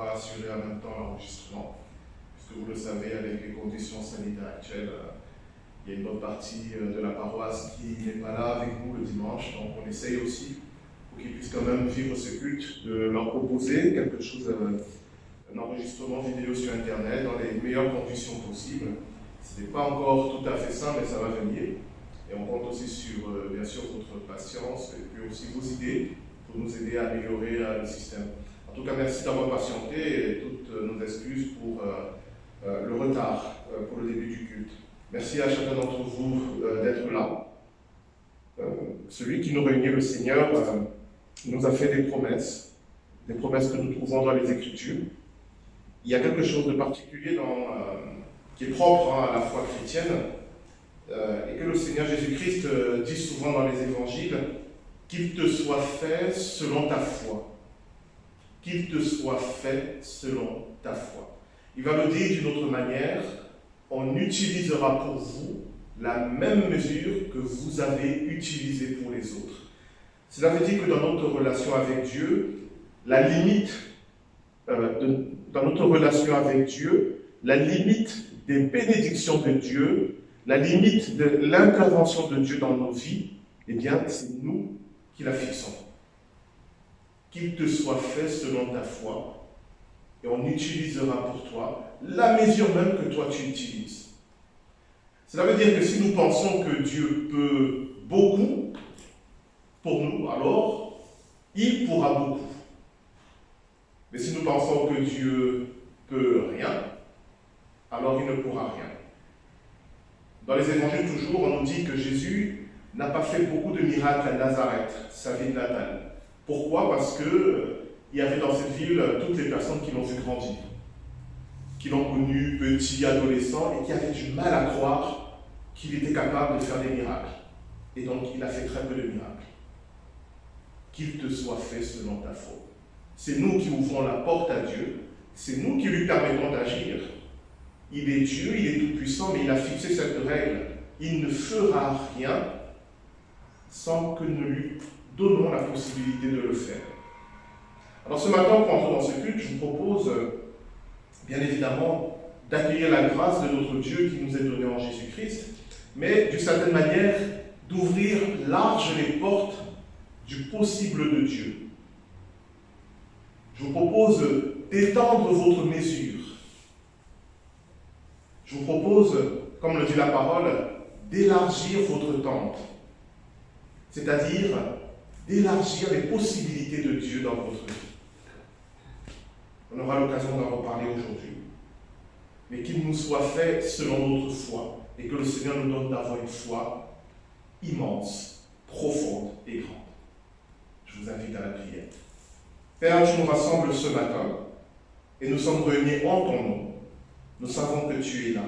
pourra assurer en même temps l'enregistrement. Puisque vous le savez, avec les conditions sanitaires actuelles, il y a une bonne partie de la paroisse qui n'est pas là avec nous le dimanche. Donc on essaye aussi, pour qu'ils puissent quand même vivre ce culte, de leur proposer quelque chose, un enregistrement vidéo sur Internet dans les meilleures conditions possibles. Ce n'est pas encore tout à fait ça, mais ça va venir. Et on compte aussi sur, bien sûr, votre patience et puis aussi vos idées pour nous aider à améliorer le système. En tout cas, merci d'avoir patienté et toutes nos excuses pour le retard pour le début du culte. Merci à chacun d'entre vous d'être là. Celui qui nous réunit, le Seigneur, nous a fait des promesses que nous trouvons dans les Écritures. Il y a quelque chose de particulier qui est propre à la foi chrétienne, et que le Seigneur Jésus-Christ dit souvent dans les évangiles, qu'il te soit fait selon ta foi. Qu'il te soit fait selon ta foi. Il va le dire d'une autre manière, on utilisera pour vous la même mesure que vous avez utilisée pour les autres. Cela veut dire que dans notre relation avec Dieu, la limite des bénédictions de Dieu, la limite de l'intervention de Dieu dans nos vies, eh bien, c'est nous qui la fixons. Qu'il te soit fait selon ta foi, et on utilisera pour toi la mesure même que toi tu utilises. Cela veut dire que si nous pensons que Dieu peut beaucoup pour nous, alors il pourra beaucoup. Mais si nous pensons que Dieu peut rien, alors il ne pourra rien. Dans les évangiles, toujours, on nous dit que Jésus n'a pas fait beaucoup de miracles à Nazareth, sa ville natale. Pourquoi? Parce qu'il y avait dans cette ville toutes les personnes qui l'ont vu grandir, qui l'ont connu petit, adolescent, et qui avaient du mal à croire qu'il était capable de faire des miracles. Et donc, il a fait très peu de miracles. Qu'il te soit fait selon ta foi. C'est nous qui ouvrons la porte à Dieu, c'est nous qui lui permettons d'agir. Il est Dieu, il est tout-puissant, mais il a fixé cette règle. Il ne fera rien sans que nous lui donnons la possibilité de le faire. Alors ce matin, pour entrer dans ce culte, je vous propose, bien évidemment, d'accueillir la grâce de notre Dieu qui nous est donnée en Jésus-Christ, mais d'une certaine manière, d'ouvrir large les portes du possible de Dieu. Je vous propose d'étendre votre mesure. Je vous propose, comme le dit la parole, d'élargir votre tente. C'est-à-dire d'élargir les possibilités de Dieu dans votre vie. On aura l'occasion d'en reparler aujourd'hui. Mais qu'il nous soit fait selon notre foi et que le Seigneur nous donne d'avoir une foi immense, profonde et grande. Je vous invite à la prière. Père, tu nous rassembles ce matin et nous sommes réunis en ton nom. Nous savons que tu es là.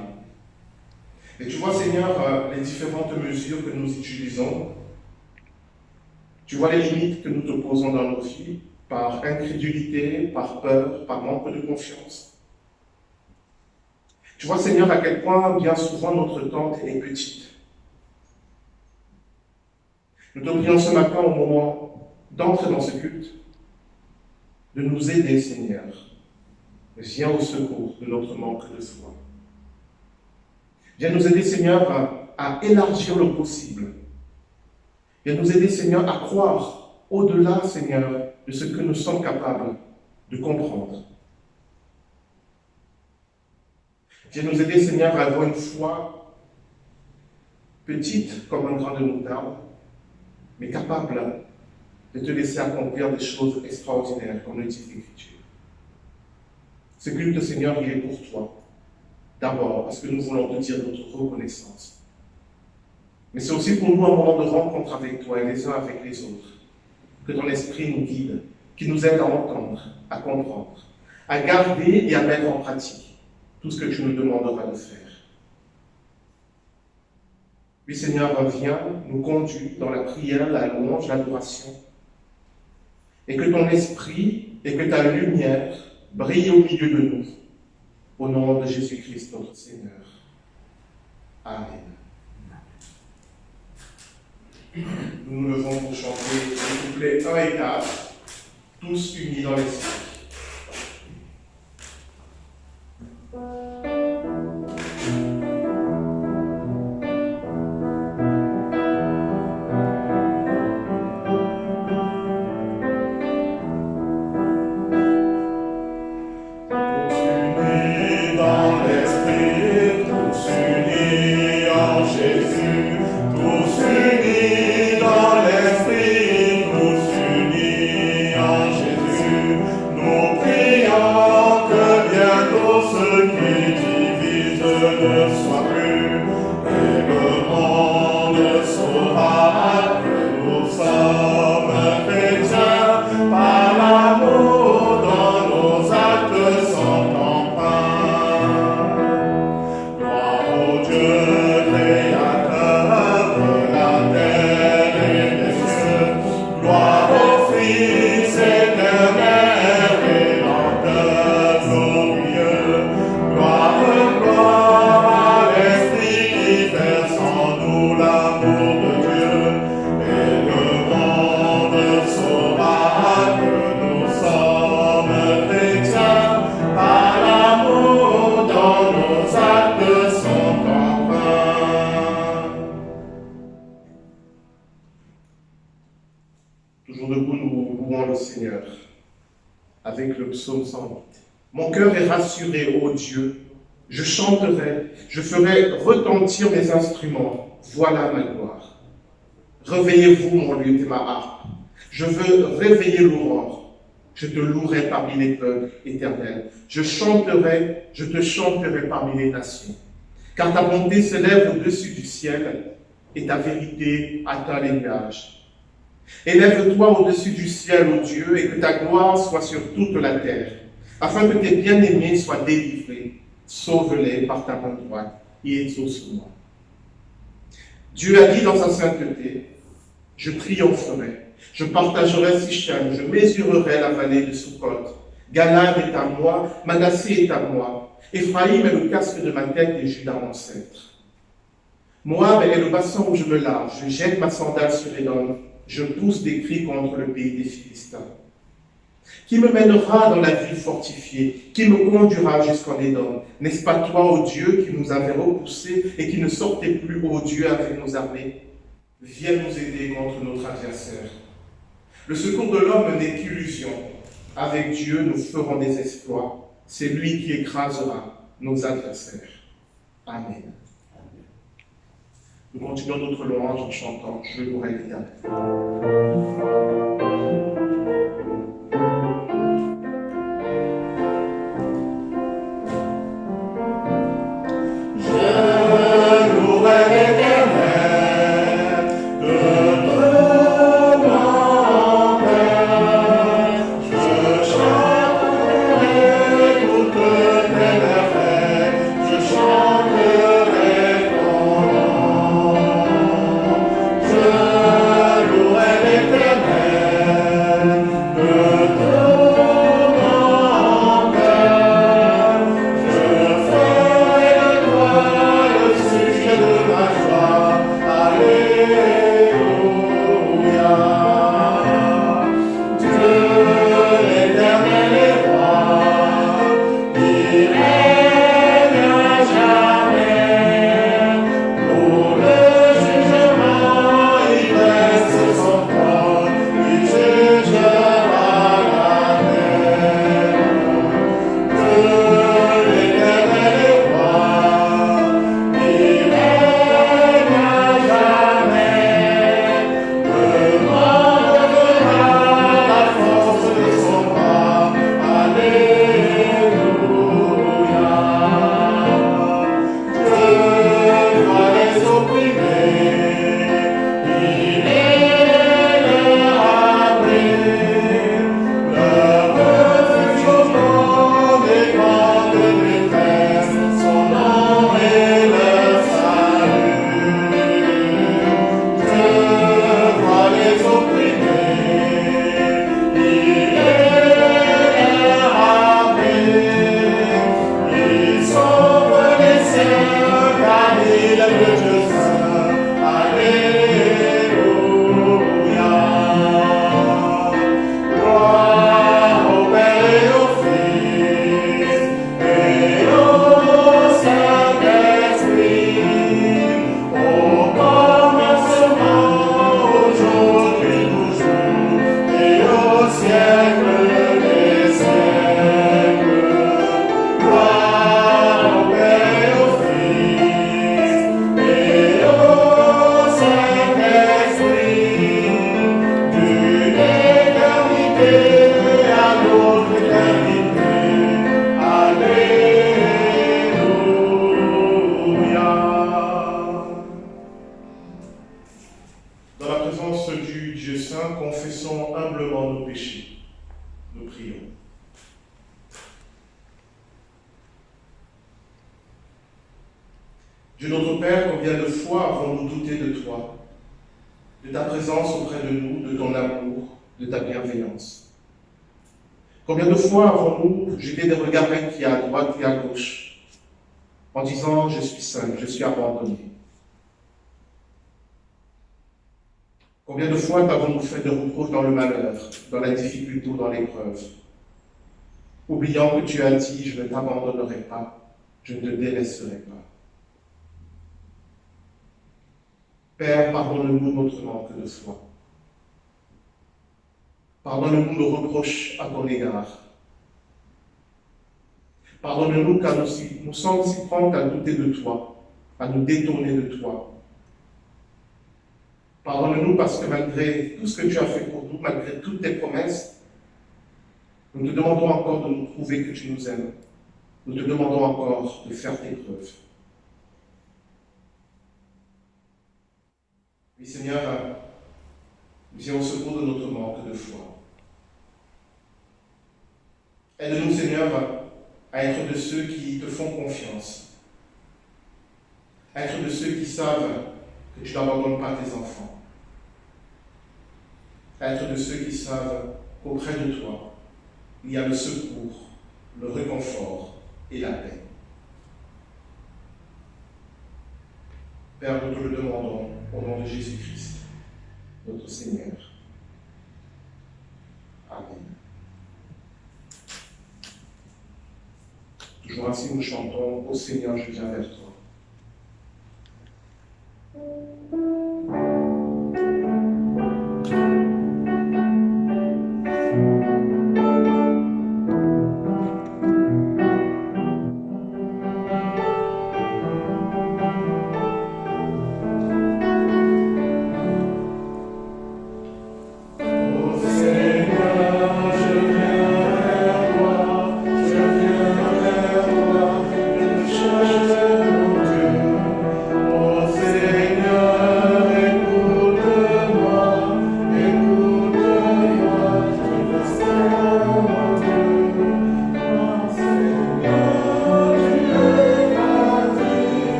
Et tu vois, Seigneur, les différentes mesures que nous utilisons. Tu vois les limites que nous te posons dans nos vies, par incrédulité, par peur, par manque de confiance. Tu vois, Seigneur, à quel point, bien souvent, notre tente est petite. Nous te prions ce matin, au moment d'entrer dans ce culte, de nous aider, Seigneur. Viens au secours de notre manque de foi. Viens nous aider, Seigneur, à élargir le possible. Viens nous aider, Seigneur, à croire au-delà, Seigneur, de ce que nous sommes capables de comprendre. Viens nous aider, Seigneur, à avoir une foi petite comme un grain de moutarde, mais capable de te laisser accomplir des choses extraordinaires, comme le dit l'Écriture. Ce culte, Seigneur, il est pour toi. D'abord, parce que nous voulons te dire notre reconnaissance. Mais c'est aussi pour nous un moment de rencontre avec toi et les uns avec les autres. Que ton esprit nous guide, qui nous aide à entendre, à comprendre, à garder et à mettre en pratique tout ce que tu nous demanderas de faire. Oui, Seigneur, viens, nous conduis dans la prière, la louange, l'adoration. Et que ton esprit et que ta lumière brillent au milieu de nous. Au nom de Jésus-Christ, notre Seigneur. Amen. Nous nous levons pour chanter les couplets 1 et 4, tous unis dans l'esprit. louons le Seigneur avec le psaume 108. Mon cœur est rassuré, ô Dieu. Je chanterai, je ferai retentir mes instruments. Voilà ma gloire. Réveillez-vous, mon luth et ma harpe. Je veux réveiller l'aurore. Je te louerai parmi les peuples, Éternel. Je te chanterai parmi les nations. Car ta bonté s'élève au-dessus du ciel et ta vérité atteint les nuages. Élève-toi au-dessus du ciel, ô Dieu, et que ta gloire soit sur toute la terre, afin que tes bien-aimés soient délivrés. Sauve-les par ta main droite et exauce-moi. Dieu a dit dans sa sainteté, je triompherai, je partagerai Sichem, je mesurerai la vallée de Sukkot. Galad est à moi, Manassé est à moi, Éphraïm est le casque de ma tête et Juda mon sceptre. Moab est le bassin où je me lave, je jette ma sandale sur Édom, je pousse des cris contre le pays des Philistins. Qui me mènera dans la ville fortifiée? Qui me conduira jusqu'en Édom? N'est-ce pas toi, ô Dieu, qui nous avais repoussés et qui ne sortait plus, ô Dieu, avec nos armées? Viens nous aider contre notre adversaire. Le secours de l'homme n'est qu'illusion. Avec Dieu, nous ferons des exploits. C'est lui qui écrasera nos adversaires. Amen. Nous continuons notre louange en chantant « Je louerai l'Éternel ». Dieu notre Père, combien de fois avons-nous douté de toi, de ta présence auprès de nous, de ton amour, de ta bienveillance? Combien de fois avons-nous jeté des regards inquiets à droite et à gauche, en disant « je suis seul, je suis abandonné ». Combien de fois t'avons-nous fait de reproches dans le malheur, dans la difficulté ou dans l'épreuve, oubliant que tu as dit « je ne t'abandonnerai pas, je ne te délaisserai pas ». Père, pardonne-nous notre manque de foi. Pardonne-nous nos reproches à ton égard. Pardonne-nous car nous sommes si prompts à douter de toi, à nous détourner de toi. Pardonne-nous parce que malgré tout ce que tu as fait pour nous, malgré toutes tes promesses, nous te demandons encore de nous prouver que tu nous aimes. Nous te demandons encore de faire tes preuves. Oui, Seigneur, viens au secours de notre manque de foi. Aide-nous, Seigneur, à être de ceux qui te font confiance, à être de ceux qui savent que tu n'abandonnes pas tes enfants, à être de ceux qui savent qu'auprès de toi, il y a le secours, le réconfort et la paix. Père, nous te le demandons au nom de Jésus-Christ, notre Seigneur. Amen. Toujours ainsi, nous chantons « Ô Seigneur, je viens vers toi ».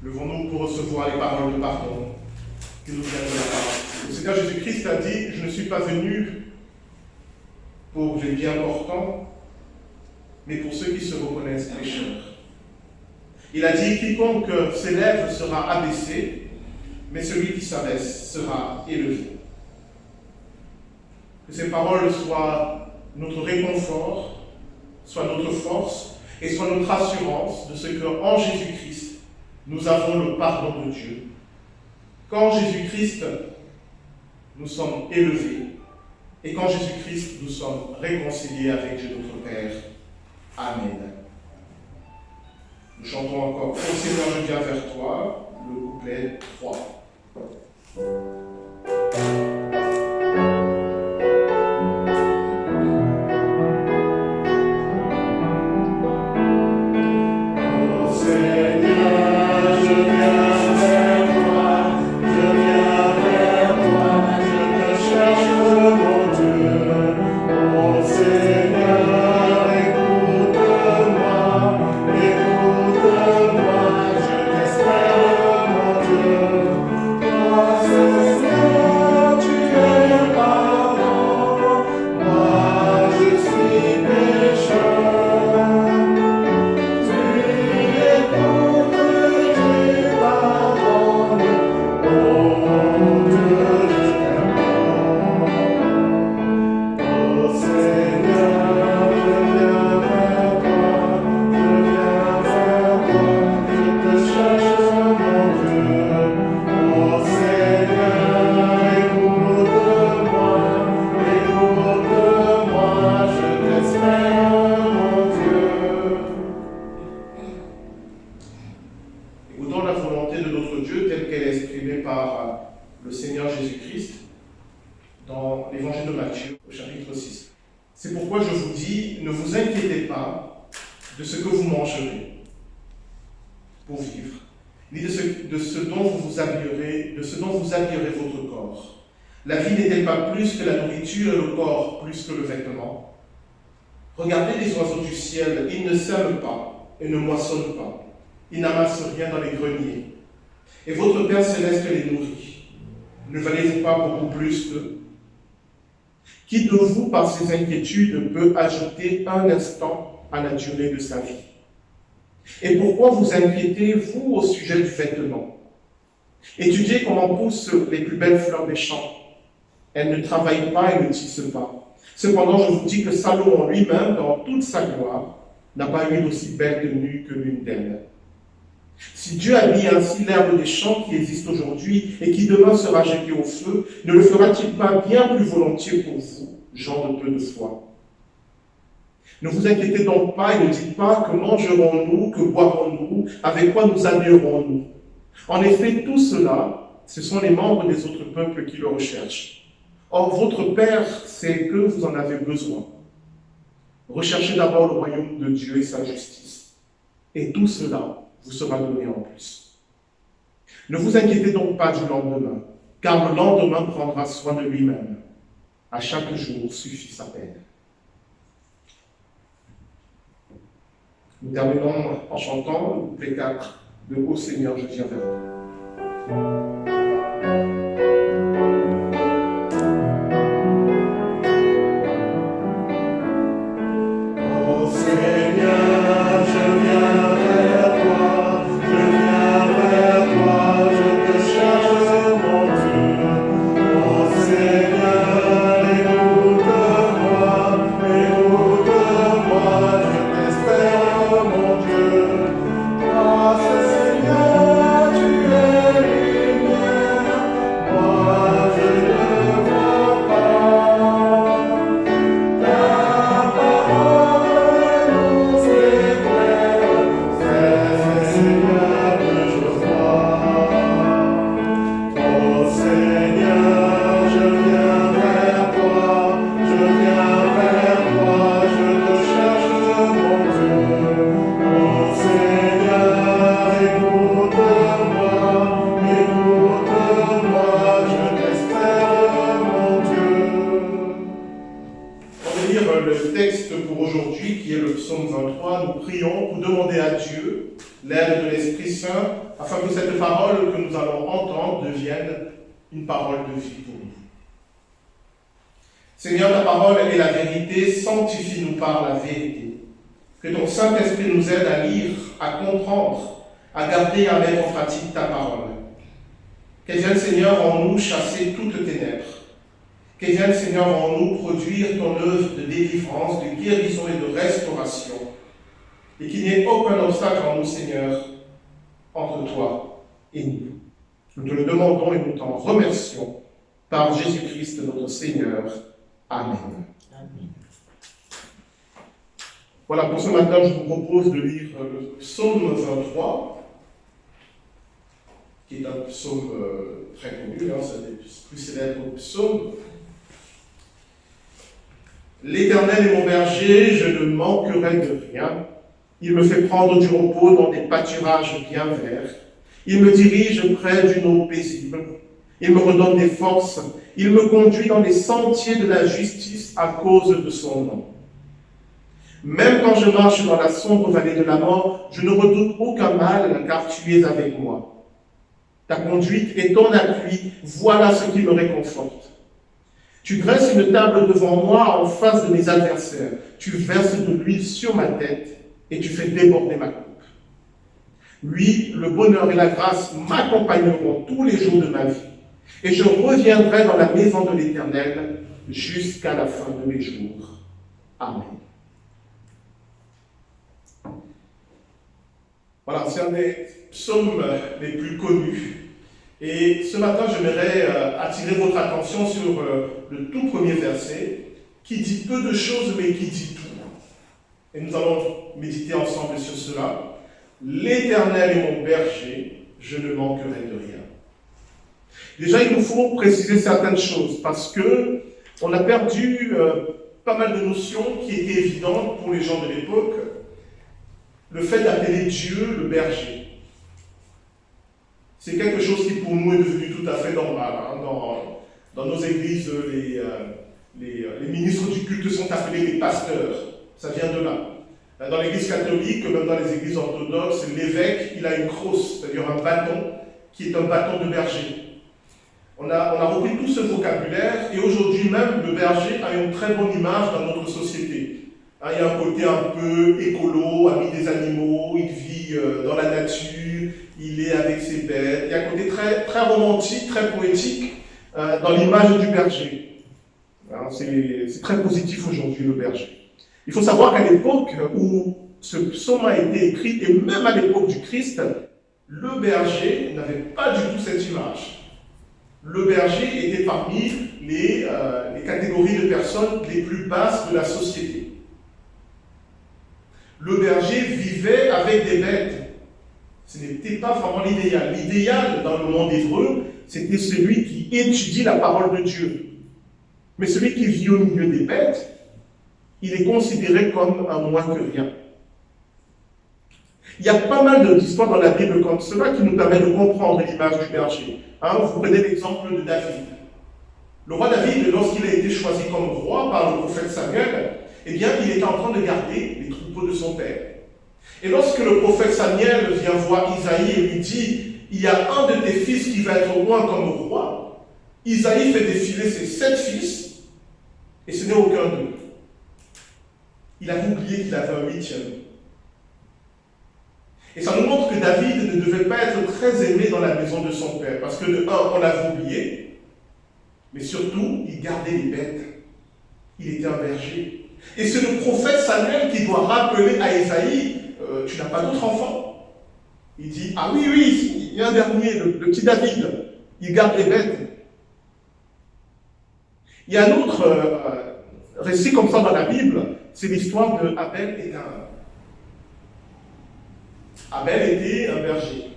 Levons-nous pour recevoir les paroles de pardon qui nous viennent de la part. Le Seigneur Jésus-Christ a dit « Je ne suis pas venu pour les bien portants, mais pour ceux qui se reconnaissent pécheurs. » Il a dit « Quiconque s'élève sera abaissé, mais celui qui s'abaisse sera élevé. » Que ces paroles soient notre réconfort, soient notre force et soient notre assurance de ce qu'en Jésus-Christ, nous avons le pardon de Dieu. Qu'en Jésus-Christ, nous sommes élevés et qu'en Jésus-Christ, nous sommes réconciliés avec Dieu notre Père. Amen. Nous chantons encore « Ô Seigneur, je viens vers toi », le couplet 3. Écoutons la volonté de notre Dieu telle qu'elle est exprimée par le Seigneur Jésus-Christ dans l'évangile de Matthieu au chapitre 6. C'est pourquoi je vous dis, ne vous inquiétez pas de ce que vous mangerez pour vivre, ni de ce dont vous habillerez votre corps. La vie n'est-elle pas plus que la nourriture et le corps plus que le vêtement? Regardez les oiseaux du ciel, ils ne sèment pas et ne moissonnent pas. Ils n'amassent rien dans les greniers. Et votre Père Céleste les nourrit. Ne valez-vous pas beaucoup plus d'eux? Qui de vous, par ses inquiétudes, peut ajouter un instant à la durée de sa vie? Et pourquoi vous inquiétez, vous, au sujet du vêtement? Étudiez comment poussent les plus belles fleurs des champs. Elles ne travaillent pas et ne tissent pas. Cependant, je vous dis que Salomon lui-même, dans toute sa gloire, n'a pas eu d'aussi belle tenue que l'une d'elles. Si Dieu habille ainsi l'herbe des champs qui existe aujourd'hui et qui demain sera jetée au feu, ne le fera-t-il pas bien plus volontiers pour vous, gens de peu de foi? Ne vous inquiétez donc pas et ne dites pas que mangerons-nous, que boirons-nous, avec quoi nous habillerons-nous. En effet, tout cela, ce sont les membres des autres peuples qui le recherchent. Or, votre Père sait que vous en avez besoin. Recherchez d'abord le royaume de Dieu et sa justice, et tout cela vous sera donné en plus. Ne vous inquiétez donc pas du lendemain, car le lendemain prendra soin de lui-même. À chaque jour suffit sa peine. Nous terminons en chantant le couplet 4 de Ô Seigneur, je viens vers toi. Le texte pour aujourd'hui, qui est le psaume 23, nous prions pour demander à Dieu l'aide de l'Esprit Saint, afin que cette parole que nous allons entendre devienne une parole de vie pour nous. Seigneur, ta parole est la vérité, sanctifie-nous par la vérité. Que ton Saint-Esprit nous aide à lire, à comprendre, à garder et à mettre en pratique ta parole. Qu'elle vienne, Seigneur, en nous chasser toutes ténèbres. Qu'elle vienne, Seigneur, en nous produire ton œuvre de délivrance, de guérison et de restauration. Et qu'il n'y ait aucun obstacle en nous, Seigneur, entre toi et nous. Nous te le demandons et nous t'en remercions par Jésus-Christ, notre Seigneur. Amen. Amen. Voilà, pour ce matin, je vous propose de lire le psaume 23, qui est un psaume très connu, c'est un des plus célèbres psaumes. L'Éternel est mon berger, je ne manquerai de rien. Il me fait prendre du repos dans des pâturages bien verts. Il me dirige près d'une eau paisible. Il me redonne des forces. Il me conduit dans les sentiers de la justice à cause de son nom. Même quand je marche dans la sombre vallée de la mort, je ne redoute aucun mal, car tu es avec moi. Ta conduite et ton appui, voilà ce qui me réconforte. Tu dresses une table devant moi en face de mes adversaires. Tu verses de l'huile sur ma tête et tu fais déborder ma coupe. Oui, le bonheur et la grâce m'accompagneront tous les jours de ma vie. Et je reviendrai dans la maison de l'Éternel jusqu'à la fin de mes jours. Amen. Voilà, c'est un des psaumes les plus connus. Et ce matin, j'aimerais attirer votre attention sur le tout premier verset, qui dit peu de choses, mais qui dit tout. Et nous allons méditer ensemble sur cela. L'Éternel est mon berger, je ne manquerai de rien. Déjà, il nous faut préciser certaines choses, parce que on a perdu pas mal de notions qui étaient évidentes pour les gens de l'époque. Le fait d'appeler Dieu le berger. C'est quelque chose qui pour nous est devenu tout à fait normal. Dans nos églises, les ministres du culte sont appelés les pasteurs. Ça vient de là. Dans l'église catholique, même dans les églises orthodoxes, l'évêque, il a une crosse, c'est-à-dire un bâton qui est un bâton de berger. On a repris tout ce vocabulaire et aujourd'hui même, le berger a une très bonne image dans notre société. Il y a un côté un peu écolo, ami des animaux, il vit dans la nature, il est avec ses bêtes. Il y a un côté très, très romantique, très poétique dans l'image du berger. C'est très positif aujourd'hui, le berger. Il faut savoir qu'à l'époque où ce psaume a été écrit, et même à l'époque du Christ, le berger n'avait pas du tout cette image. Le berger était parmi les catégories de personnes les plus basses de la société. Le berger vivait avec des bêtes. Ce n'était pas vraiment l'idéal. L'idéal dans le monde hébreu, c'était celui qui étudie la parole de Dieu. Mais celui qui vit au milieu des bêtes, il est considéré comme un moins que rien. Il y a pas mal d'histoires dans la Bible comme cela qui nous permettent de comprendre l'image du berger. Vous prenez l'exemple de David. Le roi David, lorsqu'il a été choisi comme roi par le prophète Samuel, eh bien, il était en train de garder les troupeaux de son père. Et lorsque le prophète Samuel vient voir Isaïe et lui dit « Il y a un de tes fils qui va être roi comme roi », Isaïe fait défiler ses 7 fils, et ce n'est aucun d'eux. Il a oublié qu'il avait un 8e. Et ça nous montre que David ne devait pas être très aimé dans la maison de son père, parce que de un, on l'avait oublié, mais surtout, il gardait les bêtes. Il était un berger. Et c'est le prophète Samuel qui doit rappeler à Isaïe, tu n'as pas d'autre enfant? Il dit, ah oui, oui, il y a un dernier, le petit David, il garde les bêtes. Il y a un autre récit comme ça dans la Bible, c'est l'histoire de Abel et Caïn. Abel était un berger.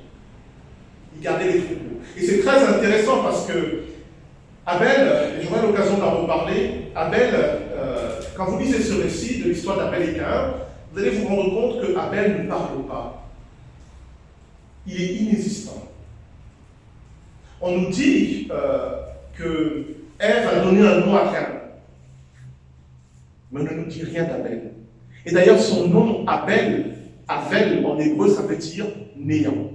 Il gardait les troupeaux. Et c'est très intéressant parce que Abel, et j'aurai l'occasion d'en reparler, Abel, quand vous lisez ce récit de l'histoire d'Abel et Caïn, vous allez vous rendre compte que Abel ne parle pas. Il est inexistant. On nous dit que Ève a donné un nom à Caïn. Mais on ne nous dit rien d'Abel. Et d'ailleurs, son nom, Abel, Avel, en hébreu, ça veut dire néant.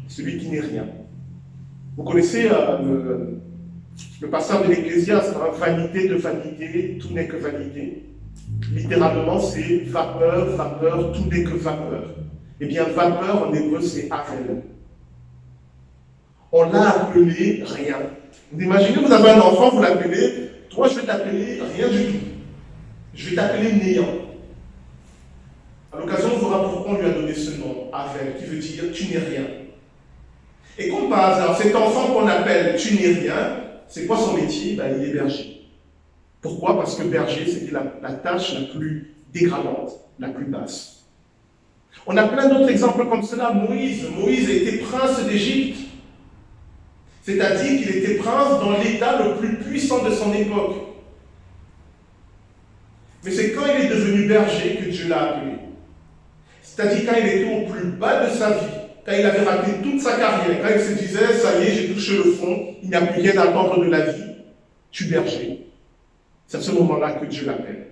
Celui qui n'est rien. Vous connaissez le passage de l'Ecclésiaste, vanité de vanité, tout n'est que vanité. Littéralement, c'est vapeur, vapeur, tout n'est que vapeur. Eh bien, vapeur en hébreu, c'est Avel. On l'a appelé rien. Vous imaginez, vous avez un enfant, vous l'appelez, toi je vais t'appeler rien du tout. Je vais t'appeler néant. À l'occasion, on verra pourquoi on lui a donné ce nom, Avel, qui veut dire tu n'es rien. Et comme par hasard, cet enfant qu'on appelle tu n'es rien, c'est quoi son métier? Il est berger. Pourquoi? Parce que berger, c'était la tâche la plus dégradante, la plus basse. On a plein d'autres exemples comme cela. Moïse a été prince d'Égypte. C'est-à-dire qu'il était prince dans l'état le plus puissant de son époque. Mais c'est quand il est devenu berger que Dieu l'a appelé. C'est-à-dire quand il était au plus bas de sa vie, quand il avait raté toute sa carrière, quand il se disait, ça y est, j'ai touché le fond, il n'y a plus rien à attendre de la vie, tu berger. C'est à ce moment-là que Dieu l'appelle.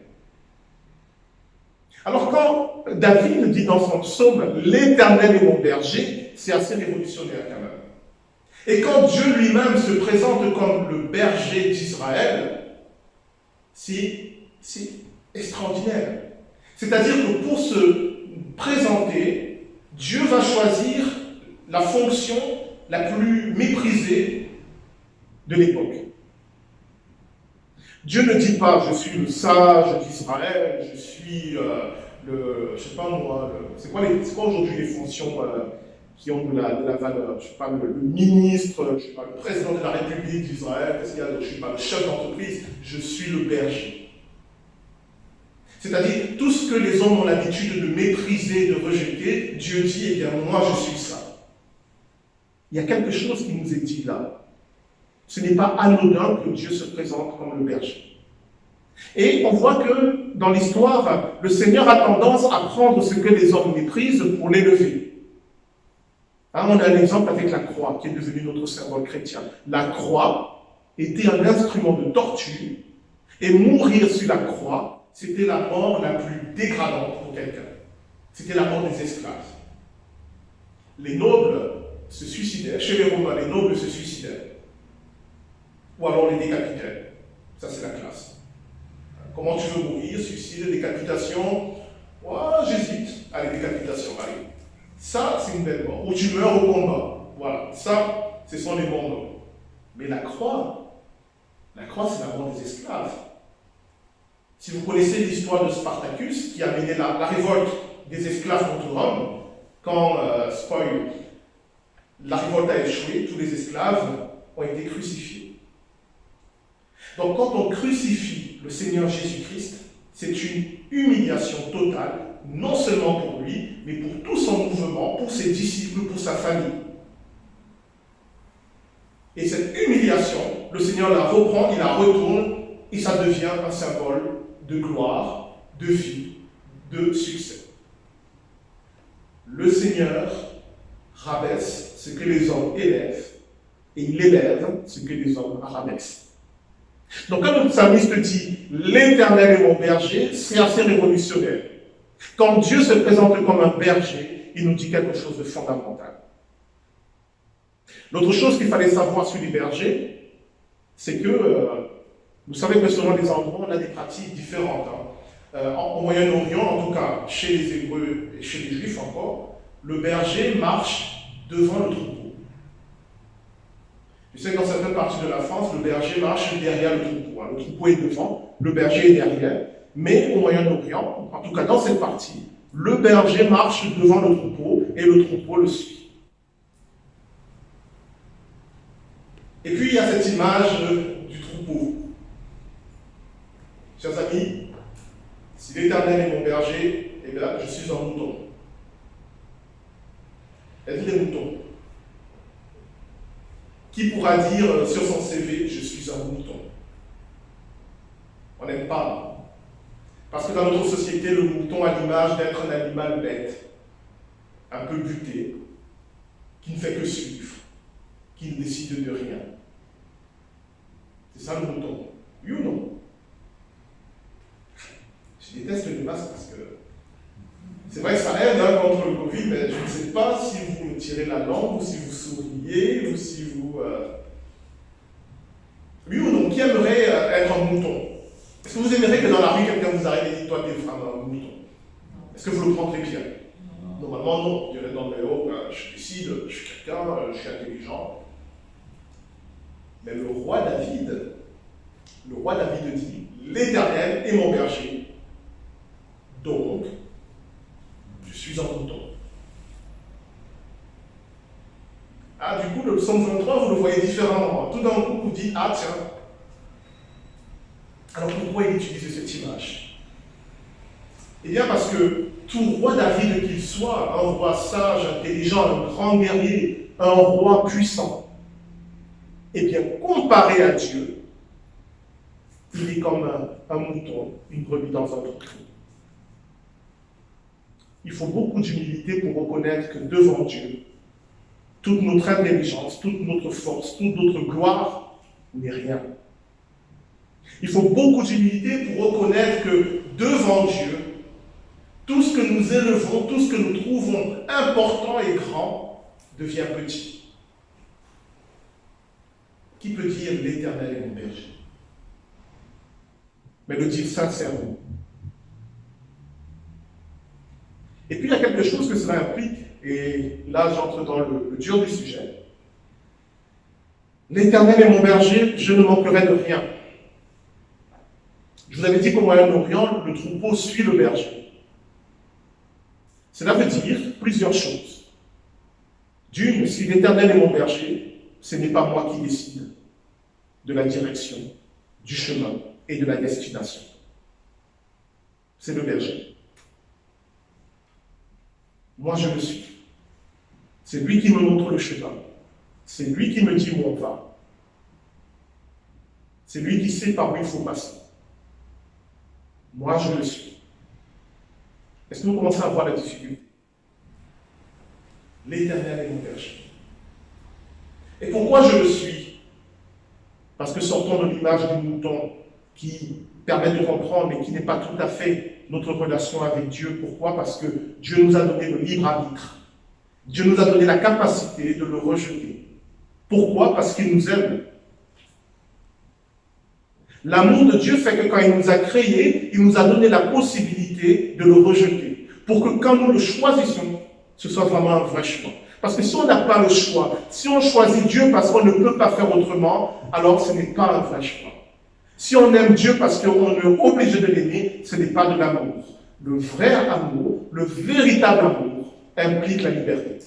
Alors quand David dit dans son psaume, l'Éternel est mon berger, c'est assez révolutionnaire quand même. Et quand Dieu lui-même se présente comme le berger d'Israël, c'est extraordinaire. C'est-à-dire que pour se présenter, Dieu va choisir la fonction la plus méprisée de l'époque. Dieu ne dit pas « je suis le sage d'Israël, je suis je sais pas moi, c'est quoi aujourd'hui les fonctions qui ont de la valeur? Je sais pas, le ministre, je sais pas, le président de la République d'Israël, qu'est-ce qu'il y a d'autre? Je sais pas, le chef d'entreprise, je suis le berger. C'est-à-dire, tout ce que les hommes ont l'habitude de mépriser, de rejeter, Dieu dit, eh bien, moi, je suis ça. Il y a quelque chose qui nous est dit là. Ce n'est pas anodin que Dieu se présente comme le berger. Et on voit que, dans l'histoire, le Seigneur a tendance à prendre ce que les hommes méprisent pour l'élever. On a un exemple avec la croix, qui est devenue notre symbole chrétien. La croix était un instrument de torture, et mourir sur la croix, c'était la mort la plus dégradante pour quelqu'un. C'était la mort des esclaves. Les nobles se suicidaient. Chez les Romains, les nobles se suicidaient. Ou alors les décapitaient. Ça, c'est la classe. Comment tu veux mourir? Suicide, décapitation? Ouais, j'hésite. Allez, décapitation, allez. Ça, c'est une belle mort. Ou tu meurs au combat. Voilà, ça, ce sont les bons noms. Mais la croix, c'est la mort des esclaves. Si vous connaissez l'histoire de Spartacus, qui a mené la révolte des esclaves contre Rome, quand, spoil, la révolte a échoué, tous les esclaves ont été crucifiés. Donc quand on crucifie le Seigneur Jésus-Christ, c'est une humiliation totale, non seulement pour lui, mais pour tout son mouvement, pour ses disciples, pour sa famille. Et cette humiliation, le Seigneur la reprend, il la retourne, et ça devient un symbole de gloire, de vie, de succès. Le Seigneur rabaisse ce que les hommes élèvent, et il élève ce que les hommes rabaissent. Donc quand le psalmiste dit « L'Éternel est mon berger », c'est assez révolutionnaire. Quand Dieu se présente comme un berger, il nous dit quelque chose de fondamental. L'autre chose qu'il fallait savoir sur les bergers, c'est que, vous savez que selon les endroits, on a des pratiques différentes. Au Moyen-Orient, en tout cas, chez les Hébreux et chez les Juifs encore, le berger marche devant le troupeau. Tu sais que dans certaines parties de la France, le berger marche derrière le troupeau. Le troupeau est devant, le berger est derrière. Mais au Moyen-Orient, en tout cas dans cette partie, le berger marche devant le troupeau et le troupeau le suit. Et puis il y a cette image du troupeau. Chers amis, si l'Éternel est mon berger, eh bien je suis un mouton. Êtes-vous des moutons? Qui pourra dire sur son CV, je suis un mouton? On n'aime pas. Parce que dans notre société, le mouton a l'image d'être un animal bête, un peu buté, qui ne fait que suivre, qui ne décide de rien. C'est ça le mouton. Oui ou non? Je déteste le masque parce que c'est vrai que ça aide contre le Covid, mais je ne sais pas si vous me tirez la langue, ou si vous souriez, ou si vous... Oui ou non? Qui aimerait être un mouton? Est-ce que vous aimeriez que dans la rue, quelqu'un vous arrête et dit, toi, t'es vraiment un mouton? Est-ce que vous le prendrez bien? Normalement, non. On dirait, non, mais oh, je décide, je suis quelqu'un, je suis intelligent. Mais le roi David dit, l'Éternel est mon berger, donc, je suis un mouton. Ah, du coup, le psaume 23, vous le voyez différemment. Tout d'un coup, vous dites, ah tiens. Alors pourquoi il utilise cette image? Eh bien parce que tout roi David qu'il soit, un roi sage, intelligent, un grand guerrier, un roi puissant, eh bien comparé à Dieu, il est comme un mouton, une brebis dans un troupeau. Il faut beaucoup d'humilité pour reconnaître que devant Dieu, toute notre intelligence, toute notre force, toute notre gloire n'est rien. Il faut beaucoup d'humilité pour reconnaître que devant Dieu, tout ce que nous élevons, tout ce que nous trouvons important et grand, devient petit. Qui peut dire l'Éternel est mon berger? Mais le dire sincèrement. Et puis il y a quelque chose que cela implique, et là j'entre dans le dur du sujet. L'Éternel est mon berger, je ne manquerai de rien. Je vous avais dit qu'au Moyen-Orient, le troupeau suit le berger. Cela veut dire plusieurs choses. D'une, si l'Éternel est mon berger, ce n'est pas moi qui décide de la direction, du chemin et de la destination. C'est le berger. Moi, je le suis. C'est lui qui me montre le chemin. C'est lui qui me dit où on va. C'est lui qui sait par où il faut passer. Moi, je le suis. Est-ce que vous commencez à voir la difficulté? L'Éternel est mon berger. Et pourquoi je le suis? Parce que sortons de l'image du mouton qui permet de comprendre, mais qui n'est pas tout à fait notre relation avec Dieu. Pourquoi? Parce que Dieu nous a donné le libre arbitre. Dieu nous a donné la capacité de le rejeter. Pourquoi? Parce qu'il nous aime. L'amour de Dieu fait que quand il nous a créés, il nous a donné la possibilité de le rejeter. Pour que quand nous le choisissions, ce soit vraiment un vrai choix. Parce que si on n'a pas le choix, si on choisit Dieu parce qu'on ne peut pas faire autrement, alors ce n'est pas un vrai choix. Si on aime Dieu parce qu'on est obligé de l'aimer, ce n'est pas de l'amour. Le vrai amour, le véritable amour, implique la liberté.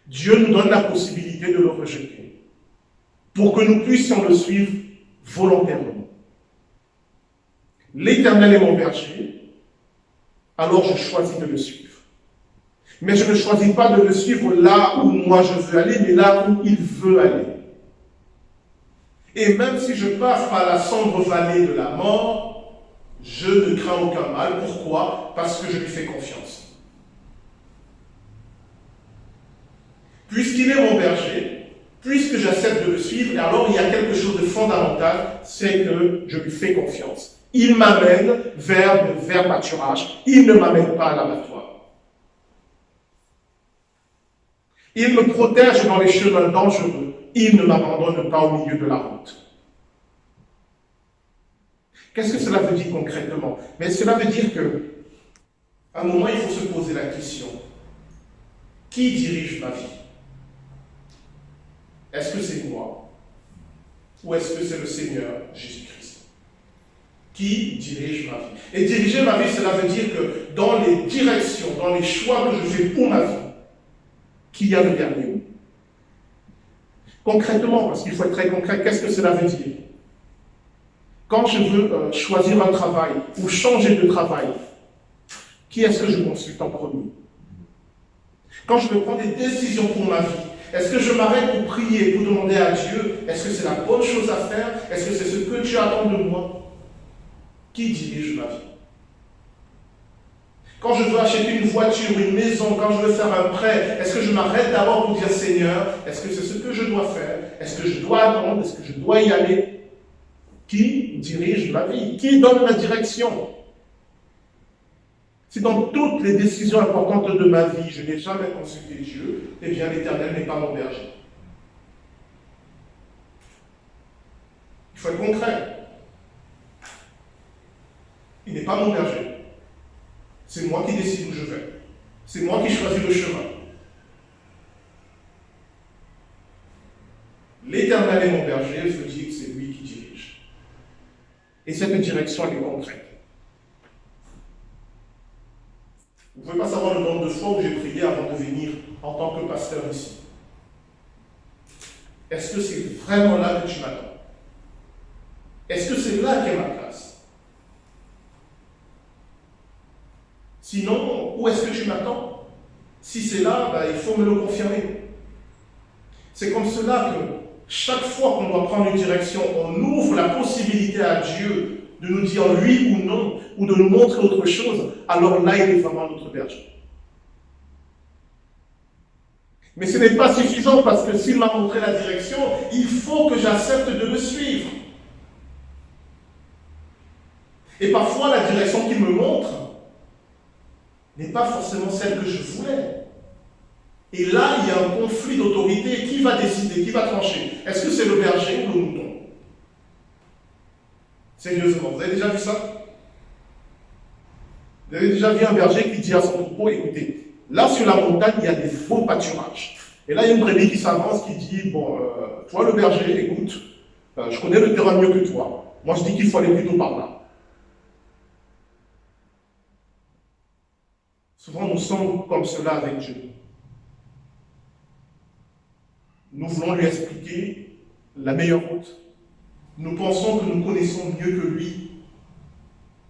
Dieu nous donne la possibilité de le rejeter pour que nous puissions le suivre volontairement. L'Éternel est mon berger, alors je choisis de le suivre. Mais je ne choisis pas de le suivre là où moi je veux aller, mais là où il veut aller. Et même si je passe par la sombre vallée de la mort, je ne crains aucun mal. Pourquoi? Parce que je lui fais confiance. Puisqu'il est mon berger, puisque j'accepte de le suivre, alors il y a quelque chose de fondamental, c'est que je lui fais confiance. Il m'amène vers le pâturage. Il ne m'amène pas à l'abattoir. Il me protège dans les chemins dangereux. Il ne m'abandonne pas au milieu de la route. Qu'est-ce que cela veut dire concrètement? Mais cela veut dire que, à un moment, il faut se poser la question, qui dirige ma vie? Est-ce que c'est moi? Ou est-ce que c'est le Seigneur Jésus-Christ? Qui dirige ma vie? Et diriger ma vie, cela veut dire que dans les directions, dans les choix que je fais pour ma vie, qui a le dernier mot? Concrètement, parce qu'il faut être très concret, qu'est-ce que cela veut dire? Quand je veux choisir un travail ou changer de travail, qui est-ce que je consulte en premier? Quand je veux prendre des décisions pour ma vie, est-ce que je m'arrête pour prier, pour demander à Dieu, est-ce que c'est la bonne chose à faire? Est-ce que c'est ce que Dieu attend de moi? Qui dirige ma vie? Quand je veux acheter une voiture, une maison, quand je veux faire un prêt, est-ce que je m'arrête d'abord pour dire Seigneur, est-ce que c'est ce que je dois faire? Est-ce que je dois attendre? Est-ce que je dois y aller? Qui dirige ma vie? Qui donne la direction? Si dans toutes les décisions importantes de ma vie, je n'ai jamais consulté Dieu, eh bien l'Éternel n'est pas mon berger. Il faut être concret. Il n'est pas mon berger. C'est moi qui décide où je vais. C'est moi qui choisis le chemin. L'Éternel est mon berger, veut dire que c'est lui qui dirige. Et cette direction, elle est concrète. Vous ne pouvez pas savoir le nombre de fois où j'ai prié avant de venir en tant que pasteur ici. Est-ce que c'est vraiment là que tu m'attends? Est-ce que c'est là qu'est ma place? Sinon, où est-ce que tu m'attends? Si c'est là, il faut me le confirmer. C'est comme cela que chaque fois qu'on doit prendre une direction, on ouvre la possibilité à Dieu de nous dire oui ou non, ou de nous montrer autre chose, alors là, il est vraiment notre berger. Mais ce n'est pas suffisant parce que s'il m'a montré la direction, il faut que j'accepte de le suivre. Et parfois, la direction qu'il me montre n'est pas forcément celle que je voulais. Et là, il y a un conflit d'autorité. Qui va décider? Qui va trancher? Est-ce que c'est le berger ou le mouton? Sérieusement, vous avez déjà vu ça? Vous avez déjà vu un berger qui dit à son troupeau, écoutez, là sur la montagne, il y a des faux pâturages. Et là, il y a une brebis qui s'avance, qui dit, bon, toi le berger, écoute, je connais le terrain mieux que toi. Moi, je dis qu'il faut aller plutôt par là. Souvent, nous sommes comme cela avec Dieu. Nous voulons lui expliquer la meilleure route. Nous pensons que nous connaissons mieux que lui.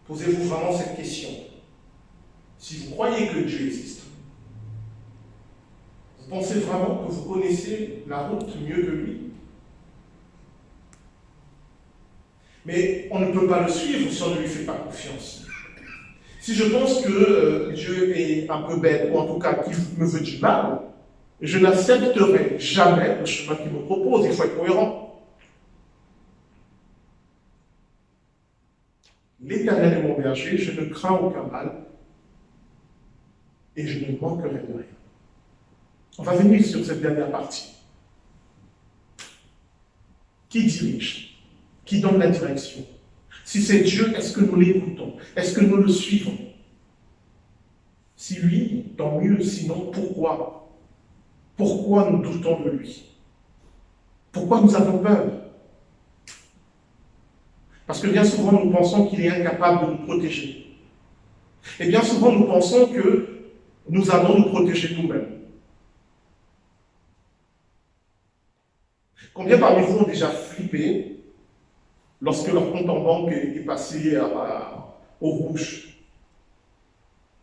Posez-vous vraiment cette question. Si vous croyez que Dieu existe, vous pensez vraiment que vous connaissez la route mieux que lui? Mais on ne peut pas le suivre si on ne lui fait pas confiance. Si je pense que Dieu est un peu bête, ou en tout cas qu'il me veut du mal, je n'accepterai jamais le chemin qu'il me propose. Il faut être cohérent. L'Éternel est mon berger, je ne crains aucun mal. et je ne manquerai de rien. On va venir sur cette dernière partie. Qui dirige? Qui donne la direction? Si c'est Dieu, est-ce que nous l'écoutons? Est-ce que nous le suivons? Si oui, tant mieux. Sinon, pourquoi? Pourquoi nous doutons de lui? Pourquoi nous avons peur? Parce que bien souvent, nous pensons qu'il est incapable de nous protéger. Et bien souvent, nous pensons que nous allons nous protéger nous-mêmes. Combien parmi vous ont déjà flippé lorsque leur compte en banque est passé au rouge?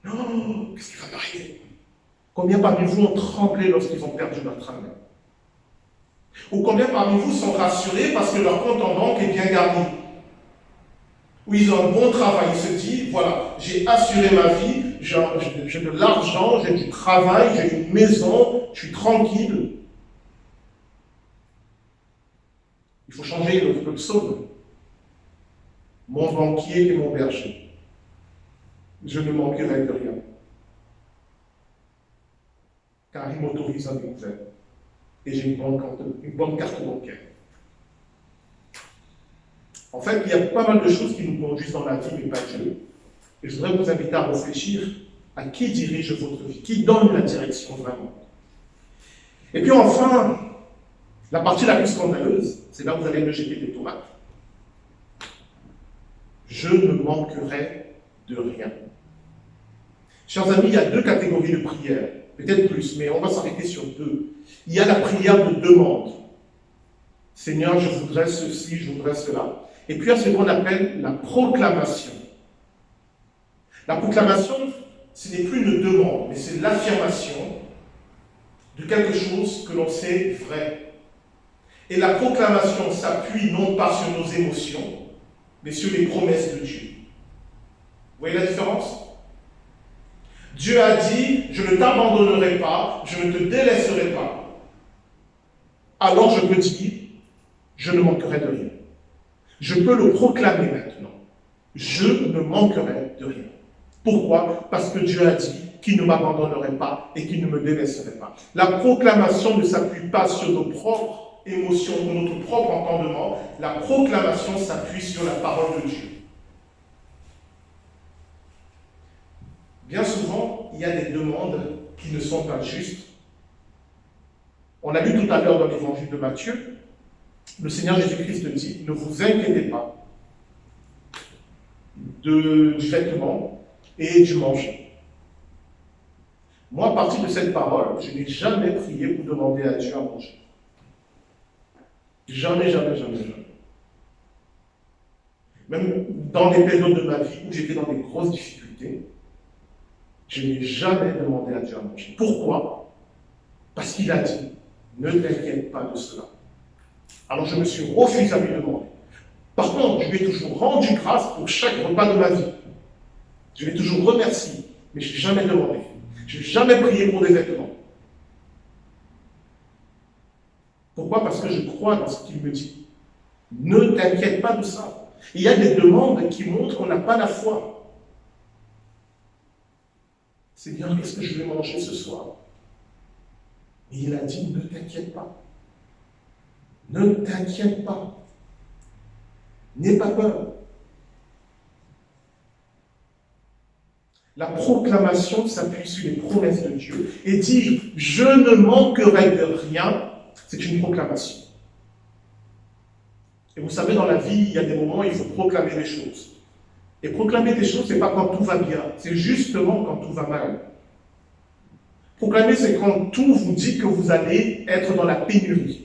Non, qu'est-ce qui va m'arriver? Combien parmi vous ont tremblé lorsqu'ils ont perdu leur travail? Ou combien parmi vous sont rassurés parce que leur compte en banque est bien garni? Ou ils ont un bon travail, ils se disent, voilà, j'ai assuré ma vie, j'ai de l'argent, j'ai du travail, j'ai une maison, je suis tranquille. Il faut changer le psaume. Mon banquier et mon berger. Je ne manquerai de rien. Car il m'autorise à m'ouvrir. Et j'ai une bonne carte bancaire. En fait, il y a pas mal de choses qui nous conduisent dans la vie, mais pas Dieu. Et je voudrais vous inviter à réfléchir à qui dirige votre vie, qui donne la direction vraiment. Et puis enfin, la partie la plus scandaleuse, c'est là où vous allez me jeter des tomates. Je ne manquerai de rien. Chers amis, il y a deux catégories de prières, peut-être plus, mais on va s'arrêter sur deux. Il y a la prière de demande. Seigneur, je voudrais ceci, je voudrais cela. Et puis il y a ce qu'on appelle la proclamation. La proclamation, ce n'est plus une demande, mais c'est l'affirmation de quelque chose que l'on sait vrai. Et la proclamation s'appuie non pas sur nos émotions, mais sur les promesses de Dieu. Vous voyez la différence? Dieu a dit, je ne t'abandonnerai pas, je ne te délaisserai pas. Alors je peux dire, je ne manquerai de rien. Je peux le proclamer maintenant. Je ne manquerai de rien. Pourquoi? Parce que Dieu a dit qu'il ne m'abandonnerait pas et qu'il ne me délaisserait pas. La proclamation ne s'appuie pas sur nos propres émotions ou notre propre entendement. La proclamation s'appuie sur la parole de Dieu. Bien souvent, il y a des demandes qui ne sont pas justes. On a lu tout à l'heure dans l'évangile de Matthieu, le Seigneur Jésus-Christ dit, ne vous inquiétez pas du vêtement et du manger. Moi, à partir de cette parole, je n'ai jamais prié pour demander à Dieu à manger. Jamais, jamais, jamais, jamais. Même dans des périodes de ma vie où j'étais dans des grosses difficultés, je n'ai jamais demandé à Dieu à manger. Pourquoi? Parce qu'il a dit, ne t'inquiète pas de cela. Alors je me suis refusé à lui demander. Par contre, je lui ai toujours rendu grâce pour chaque repas de ma vie. Je l'ai toujours remercié, mais je n'ai jamais demandé. Je n'ai jamais prié pour des vêtements. Pourquoi? Parce que je crois dans ce qu'il me dit. Ne t'inquiète pas de ça. Il y a des demandes qui montrent qu'on n'a pas la foi. Seigneur, qu'est-ce que je vais manger ce soir? Et il a dit, ne t'inquiète pas. Ne t'inquiète pas. N'aie pas peur. La proclamation s'appuie sur les promesses de Dieu et dire « je ne manquerai de rien », c'est une proclamation. Et vous savez, dans la vie, il y a des moments où il faut proclamer des choses. Et proclamer des choses, ce n'est pas quand tout va bien, c'est justement quand tout va mal. Proclamer, c'est quand tout vous dit que vous allez être dans la pénurie.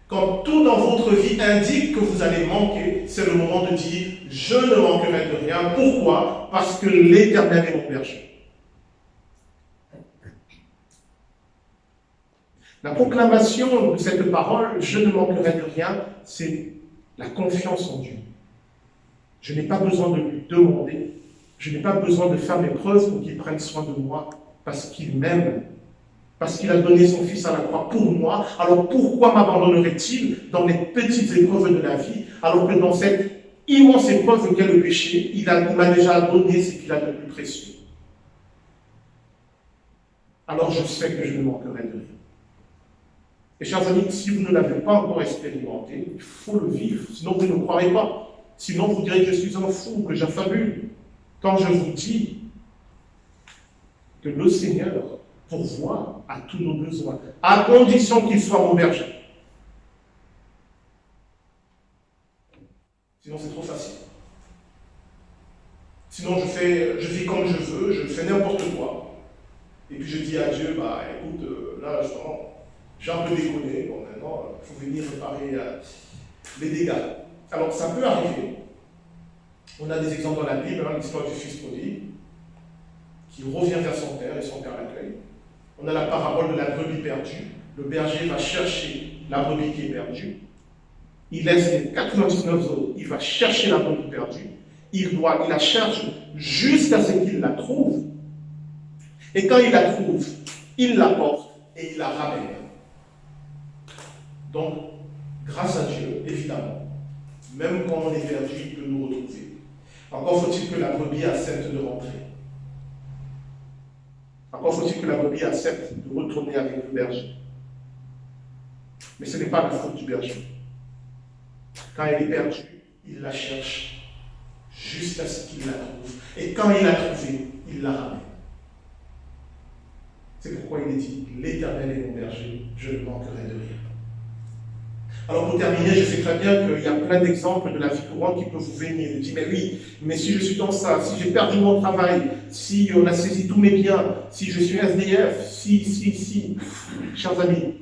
Quand tout dans votre vie indique que vous allez manquer, c'est le moment de dire « je ne manquerai de rien ». Pourquoi? Parce que l'Éternel est mon berger. La proclamation de cette parole « je ne manquerai de rien », c'est la confiance en Dieu. Je n'ai pas besoin de lui demander, je n'ai pas besoin de faire mes preuves pour qu'il prenne soin de moi, parce qu'il m'aime. Parce qu'il a donné son Fils à la croix pour moi, alors pourquoi m'abandonnerait-il dans les petites épreuves de la vie, alors que dans cette immense épreuve qu'est le péché, il m'a déjà donné ce qu'il a de plus précieux. alors je sais que je ne manquerai de rien. Et chers amis, si vous ne l'avez pas encore expérimenté, il faut le vivre, sinon vous ne croirez pas. Sinon vous direz que je suis un fou, que j'affabule. Quand je vous dis que le Seigneur pourvoit à tous nos besoins, à condition qu'il soit mon berger. Sinon c'est trop facile. Sinon je vis comme je veux, je fais n'importe quoi. Et puis je dis à Dieu, bah écoute, là justement, j'ai un peu déconné, bon maintenant, il faut venir réparer les dégâts. Alors ça peut arriver. On a des exemples dans la Bible, l'histoire du fils prodigue, qui revient vers son père et son père l'accueille. On a la parabole de la brebis perdue. Le berger va chercher la brebis qui est perdue. Il laisse les 99 autres, il va chercher la brebis perdue. Il la cherche jusqu'à ce qu'il la trouve. Et quand il la trouve, il la porte et il la ramène. Donc, grâce à Dieu, évidemment, même quand on est perdu, il peut nous retrouver. Encore faut-il que la brebis accepte de rentrer. Encore faut-il que la brebis accepte de retourner avec le berger. Mais ce n'est pas la faute du berger. Quand elle est perdue, il la cherche jusqu'à ce qu'il la trouve. Et quand il l'a trouvée, il la ramène. C'est pourquoi il est dit, l'Éternel est mon berger, je ne manquerai de rien. Alors pour terminer, je sais très bien qu'il y a plein d'exemples de la vie courante qui peuvent vous venir. Je dis, mais oui, mais si je suis dans ça, si j'ai perdu mon travail, si on a saisi tous mes biens, si je suis SDF, si. Chers amis,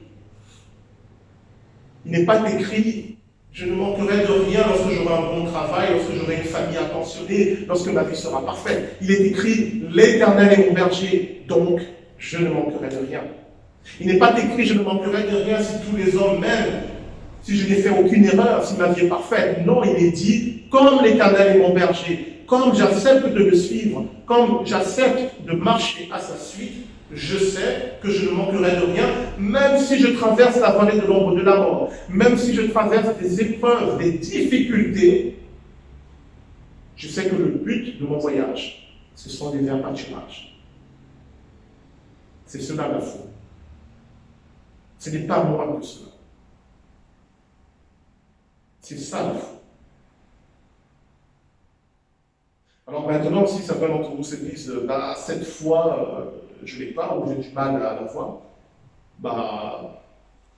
il n'est pas écrit, je ne manquerai de rien lorsque j'aurai un bon travail, lorsque j'aurai une famille attentionnée, lorsque ma vie sera parfaite. Il est écrit, l'Éternel est mon berger, donc je ne manquerai de rien. Il n'est pas écrit, je ne manquerai de rien si tous les hommes m'aiment, si je n'ai fait aucune erreur, si ma vie est parfaite. Non, il est dit, comme l'Éternel est mon berger, comme j'accepte de le suivre, comme j'accepte de marcher à sa suite, je sais que je ne manquerai de rien, même si je traverse la vallée de l'ombre de la mort, même si je traverse des épreuves, des difficultés, je sais que le but de mon voyage, ce sont des verts pâturages. C'est cela la foi. Ce n'est pas moi que cela. C'est ça la foi. Alors maintenant, si certains d'entre vous se disent, cette foi, je ne l'ai pas, ou j'ai du mal à la voir,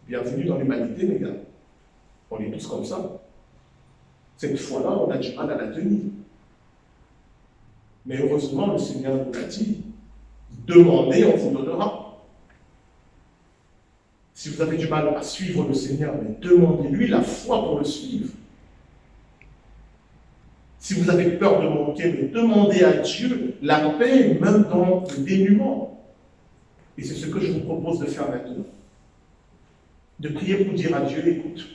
bienvenue dans l'humanité, les gars. On est tous comme ça. Cette foi-là, on a du mal à la tenir. Mais heureusement, le Seigneur nous l'a dit, demandez, on vous donnera. Si vous avez du mal à suivre le Seigneur, mais demandez-lui la foi pour le suivre. Si vous avez peur de manquer, mais demandez à Dieu la paix, même dans le dénuement. Et c'est ce que je vous propose de faire maintenant. De prier pour dire à Dieu, écoute,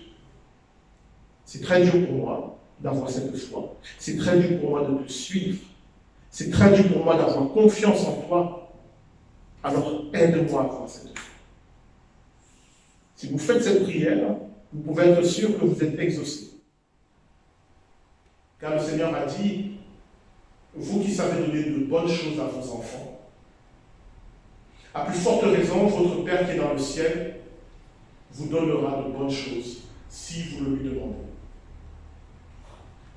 c'est très dur pour moi d'avoir cette foi. C'est très dur pour moi de te suivre. C'est très dur pour moi d'avoir confiance en toi. Alors aide-moi à avoir cette foi. Si vous faites cette prière, vous pouvez être sûr que vous êtes exaucé. Car le Seigneur a dit, vous qui savez donner de bonnes choses à vos enfants, à plus forte raison, votre Père qui est dans le ciel vous donnera de bonnes choses si vous le lui demandez.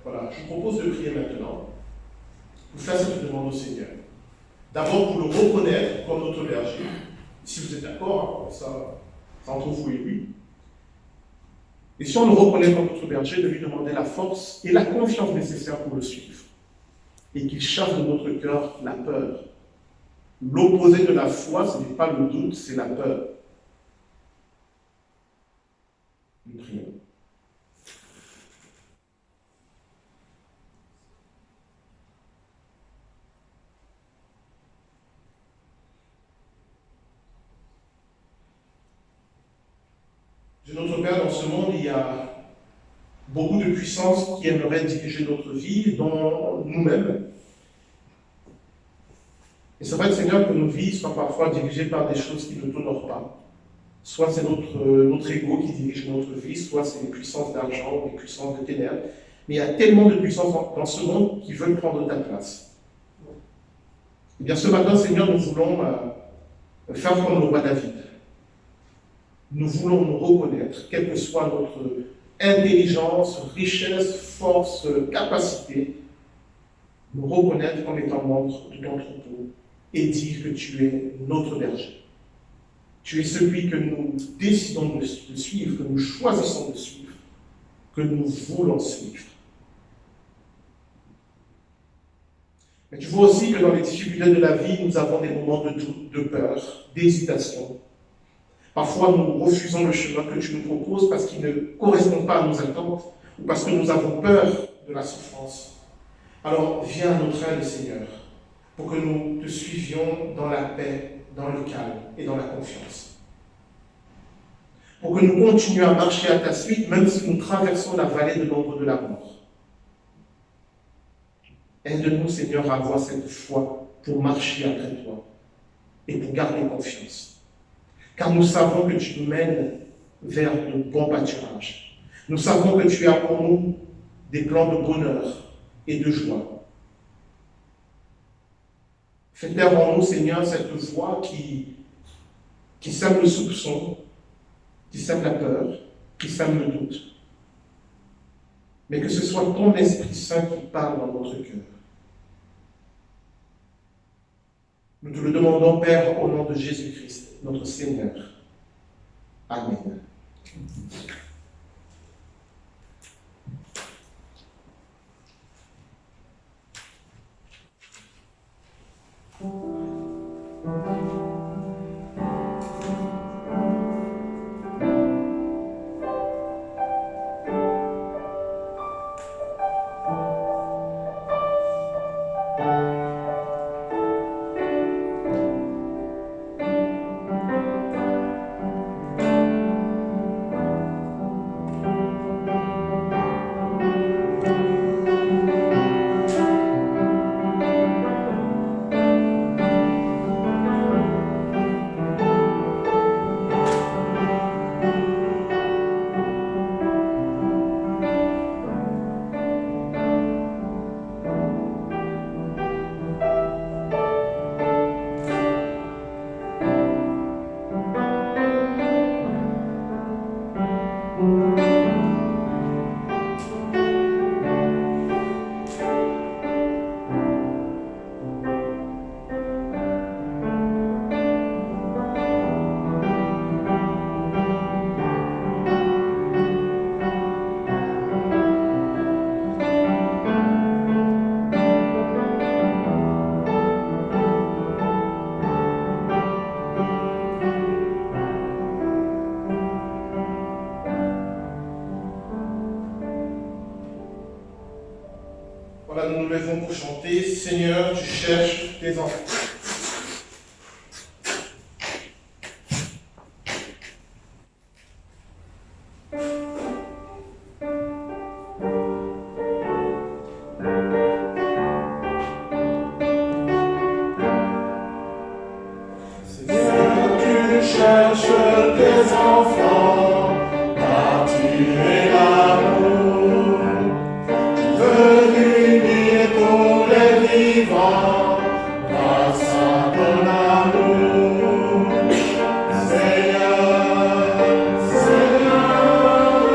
Voilà, je vous propose de prier maintenant, pour faire cette demande au Seigneur. D'abord pour le reconnaître comme notre berger, si vous êtes d'accord, ça entre vous et lui. Et si on le reconnaît comme notre berger, de lui demander la force et la confiance nécessaires pour le suivre. Et qu'il chasse de notre cœur la peur. L'opposé de la foi, ce n'est pas le doute, c'est la peur. Nous prions. Dieu notre Père, dans ce monde, il y a beaucoup de puissances qui aimeraient diriger notre vie, dont nous-mêmes. Et c'est vrai, Seigneur, que nos vies soient parfois dirigées par des choses qui ne t'honorent pas. Soit c'est notre ego qui dirige notre vie, soit c'est les puissances d'argent, les puissances de ténèbres. Mais il y a tellement de puissances dans ce monde qui veulent prendre ta place. Eh bien, ce matin, Seigneur, nous voulons faire comme le roi David. Nous voulons nous reconnaître, quelle que soit notre intelligence, richesse, force, capacité, nous reconnaître comme étant membres de ton troupeau et dire que tu es notre berger. Tu es celui que nous décidons de suivre, que nous choisissons de suivre, que nous voulons suivre. Mais tu vois aussi que dans les difficultés de la vie, nous avons des moments de doute, de peur, d'hésitation. Parfois, nous refusons le chemin que tu nous proposes parce qu'il ne correspond pas à nos attentes ou parce que nous avons peur de la souffrance. Alors, viens à notre aide, Seigneur, pour que nous te suivions dans la paix, dans le calme et dans la confiance. Pour que nous continuions à marcher à ta suite, même si nous traversons la vallée de l'ombre de la mort. Aide-nous, Seigneur, à avoir cette foi pour marcher après toi et pour garder confiance. Car nous savons que tu nous mènes vers de bons pâturages. Nous savons que tu as pour nous des plans de bonheur et de joie. Fais taire en nous, Seigneur, cette voix qui sème le soupçon, qui sème la peur, qui sème le doute. Mais que ce soit ton Esprit Saint qui parle dans notre cœur. Nous te le demandons, Père, au nom de Jésus-Christ, notre Seigneur. Amen. Voilà, nous nous levons pour chanter. Seigneur, tu cherches tes enfants. Seigneur, tu cherches tes enfants, car tu es l'amour. Tu veux unir tous les vivants grâce à ton amour. Seigneur, Seigneur,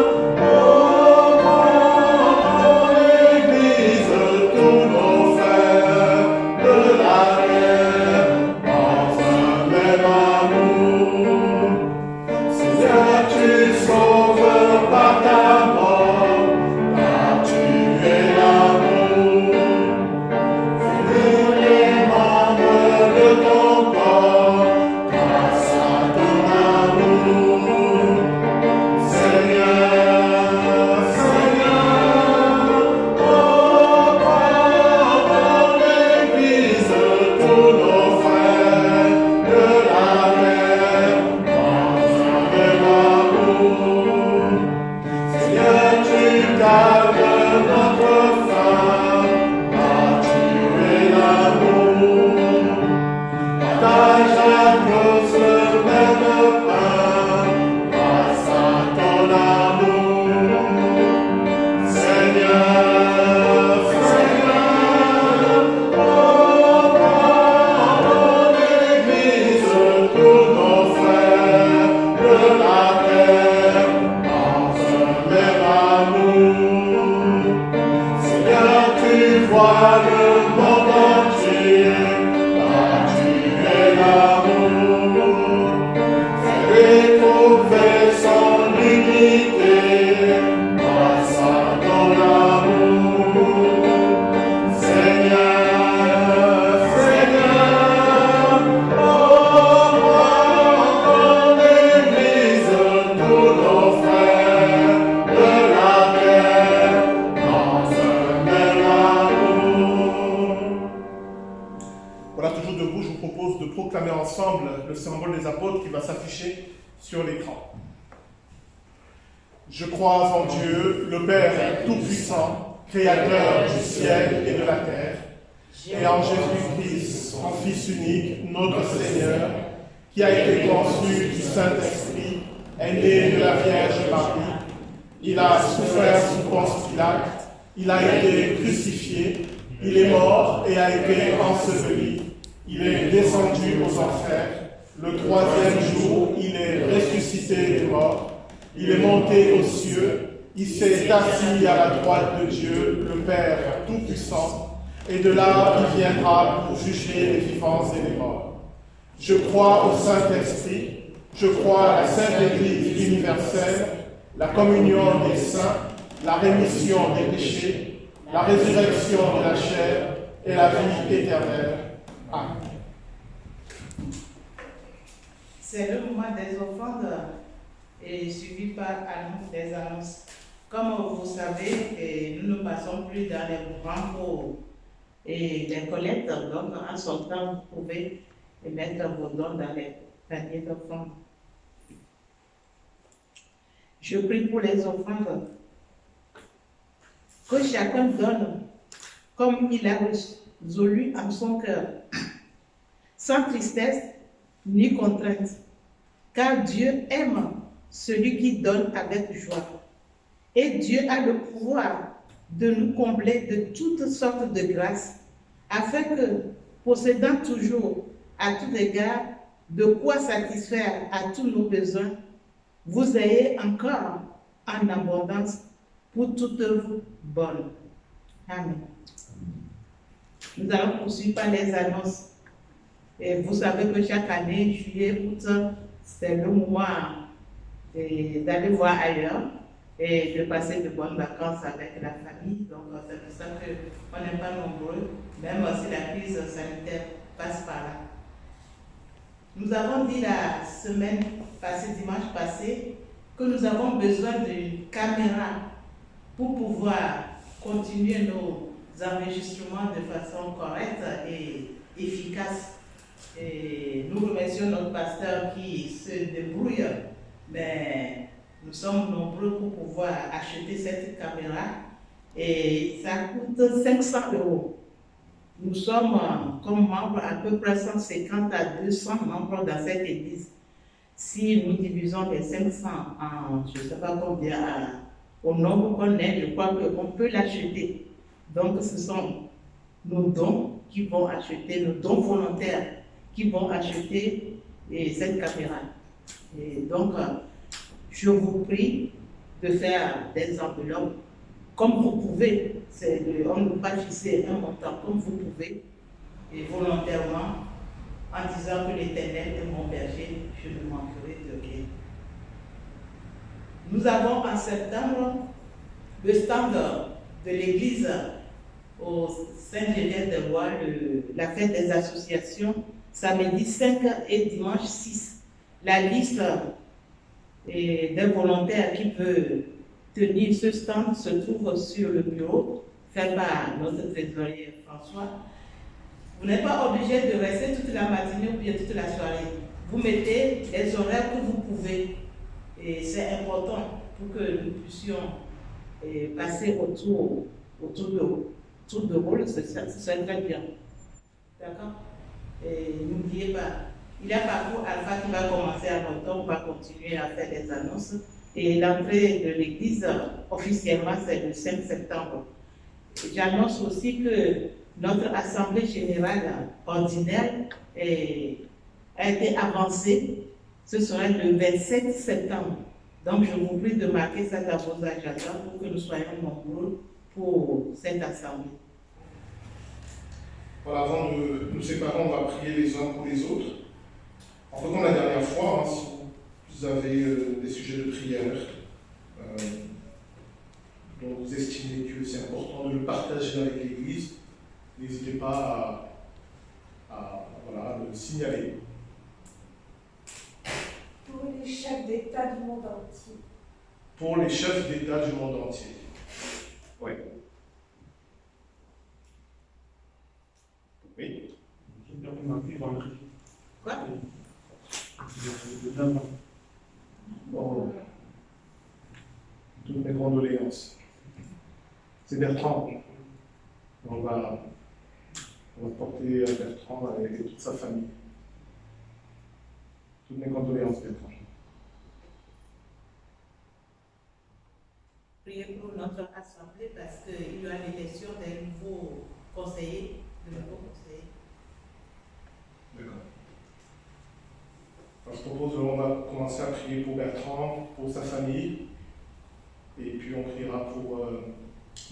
proclamer ensemble le symbole des apôtres qui va s'afficher sur l'écran. Je crois en Dieu, le Père Tout-Puissant, Créateur du ciel et de la terre, et en Jésus-Christ, son Fils unique, notre Seigneur, qui a été conçu du Saint-Esprit, est né de la Vierge Marie. Il a souffert sous Ponce Pilate, il a été crucifié, il est mort et a été enseveli. Il est descendu aux enfers. Le troisième jour, il est ressuscité des morts. Il est monté aux cieux. Il s'est assis à la droite de Dieu, le Père Tout-Puissant. Et de là, il viendra pour juger les vivants et les morts. Je crois au Saint-Esprit. Je crois à la Sainte Église universelle, la communion des saints, la rémission des péchés, la résurrection de la chair et la vie éternelle. Amen. C'est le moment des offrandes et suivi par des annonces. Comme vous savez, nous ne passons plus dans les mouvements pour les collectes. Donc, en son temps, vous pouvez mettre vos dons dans les paniers d'offrandes. Je prie pour les offrandes. Que chacun donne comme il a résolu en son cœur, sans tristesse ni contrainte, car Dieu aime celui qui donne avec joie. Et Dieu a le pouvoir de nous combler de toutes sortes de grâces, afin que, possédant toujours à tout égard de quoi satisfaire à tous nos besoins, vous ayez encore en abondance pour toute œuvre bonne. Amen. Nous allons poursuivre par les annonces. Et vous savez que chaque année, juillet, août, c'est le moment d'aller voir ailleurs et de passer de bonnes vacances avec la famille. Donc, c'est pour ça qu'on n'est pas nombreux, même si la crise sanitaire passe par là. Nous avons dit la semaine passée, dimanche passé, que nous avons besoin d'une caméra pour pouvoir continuer nos enregistrements de façon correcte et efficace. Et nous remercions notre pasteur qui se débrouille, mais nous sommes nombreux pour pouvoir acheter cette caméra et ça coûte 500 €. Nous sommes comme membres à peu près 150 à 200 membres dans cette église. Si nous divisons les 500 en je ne sais pas combien, au nombre qu'on est, je crois qu'on peut l'acheter. Donc ce sont nos dons qui vont acheter, nos dons volontaires qui vont acheter cette caméra. Et donc, je vous prie de faire des enveloppes comme vous pouvez. On ne peut pas fixer un montant comme vous pouvez, et volontairement, en disant que l'Éternel est mon berger, je ne manquerai de rien. Nous avons en septembre le stand de l'église au Saint-Génial-des-Rois, la fête des associations, samedi 5 et dimanche 6. La liste des volontaires qui peuvent tenir ce stand se trouve sur le bureau fait par notre trésorier François. Vous n'êtes pas obligé de rester toute la matinée ou bien toute la soirée. Vous mettez les horaires que vous pouvez. Et c'est important pour que nous puissions passer autour de rôle, c'est très bien. D'accord? Et n'oubliez pas, il y a parcours Alpha qui va commencer à longtemps, on va continuer à faire des annonces. Et l'entrée de l'église, officiellement, c'est le 5 septembre. J'annonce aussi que notre assemblée générale ordinaire a été avancée. Ce sera le 27 septembre. Donc, je vous prie de marquer ça dans vos agendas pour que nous soyons nombreux pour cette assemblée. Voilà, avant de nous séparer, on va prier les uns pour les autres. En fait, comme la dernière fois, si vous avez des sujets de prière dont vous estimez que c'est important de le partager avec l'Église, n'hésitez pas à le signaler. Pour les chefs d'État du monde entier. Pour les chefs d'État du monde entier. Oui. Oui. Quoi? Bon, toutes mes condoléances. C'est Bertrand. On va porter Bertrand et toute sa famille. Toutes mes condoléances, Bertrand. Priez pour notre assemblée parce qu'il y aura l'élection des nouveaux conseillers, D'accord. Alors, je propose qu'on va commencer à prier pour Bertrand, pour sa famille, et puis on priera pour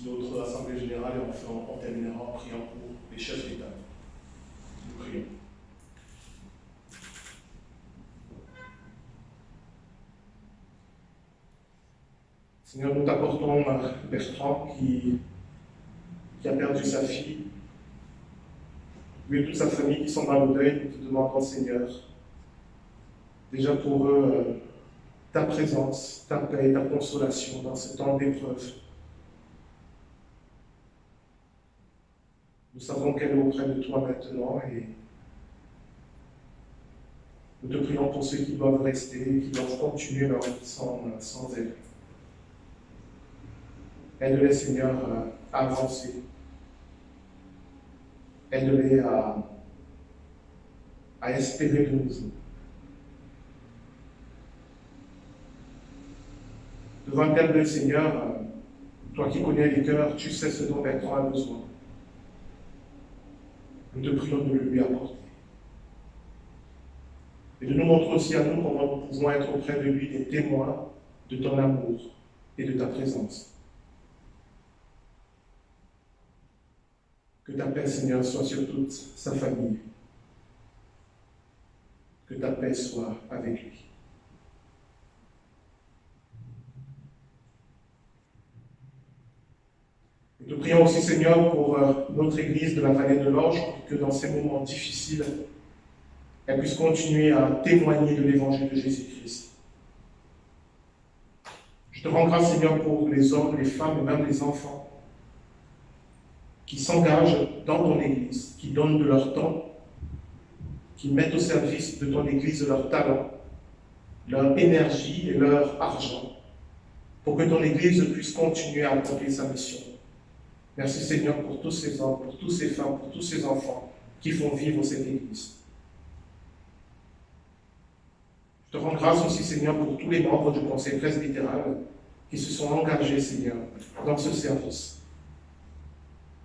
notre assemblée générale et enfin on terminera en priant pour les chefs d'État. Nous prions. Seigneur, nous t'apportons Bertrand qui a perdu sa fille, lui et toute sa famille qui sont dans le deuil. Nous te demandons, Seigneur, déjà pour eux, ta présence, ta paix, ta consolation dans ce temps d'épreuve. Nous savons qu'elle est auprès de toi maintenant et nous te prions pour ceux qui doivent rester, qui doivent continuer leur vie sans elle. Aide-les, Seigneur, à avancer. Aide-les à espérer de nouveau. Devant le tel Seigneur, toi qui connais les cœurs, tu sais ce dont Bertrand a besoin. Nous te prions de le lui apporter. Et de nous montrer aussi à nous comment nous pouvons être auprès de lui des témoins de ton amour et de ta présence. Que ta paix, Seigneur, soit sur toute sa famille. Que ta paix soit avec lui. Nous te prions aussi, Seigneur, pour notre Église de la vallée de l'Orge, que dans ces moments difficiles, elle puisse continuer à témoigner de l'évangile de Jésus-Christ. Je te rends grâce, Seigneur, pour les hommes, les femmes et même les enfants qui s'engagent dans ton Église, qui donnent de leur temps, qui mettent au service de ton Église leur talent, leur énergie et leur argent, pour que ton Église puisse continuer à accomplir sa mission. Merci Seigneur pour tous ces hommes, pour toutes ces femmes, pour tous ces enfants qui font vivre cette Église. Je te rends grâce aussi Seigneur pour tous les membres du Conseil presbytéral qui se sont engagés Seigneur dans ce service.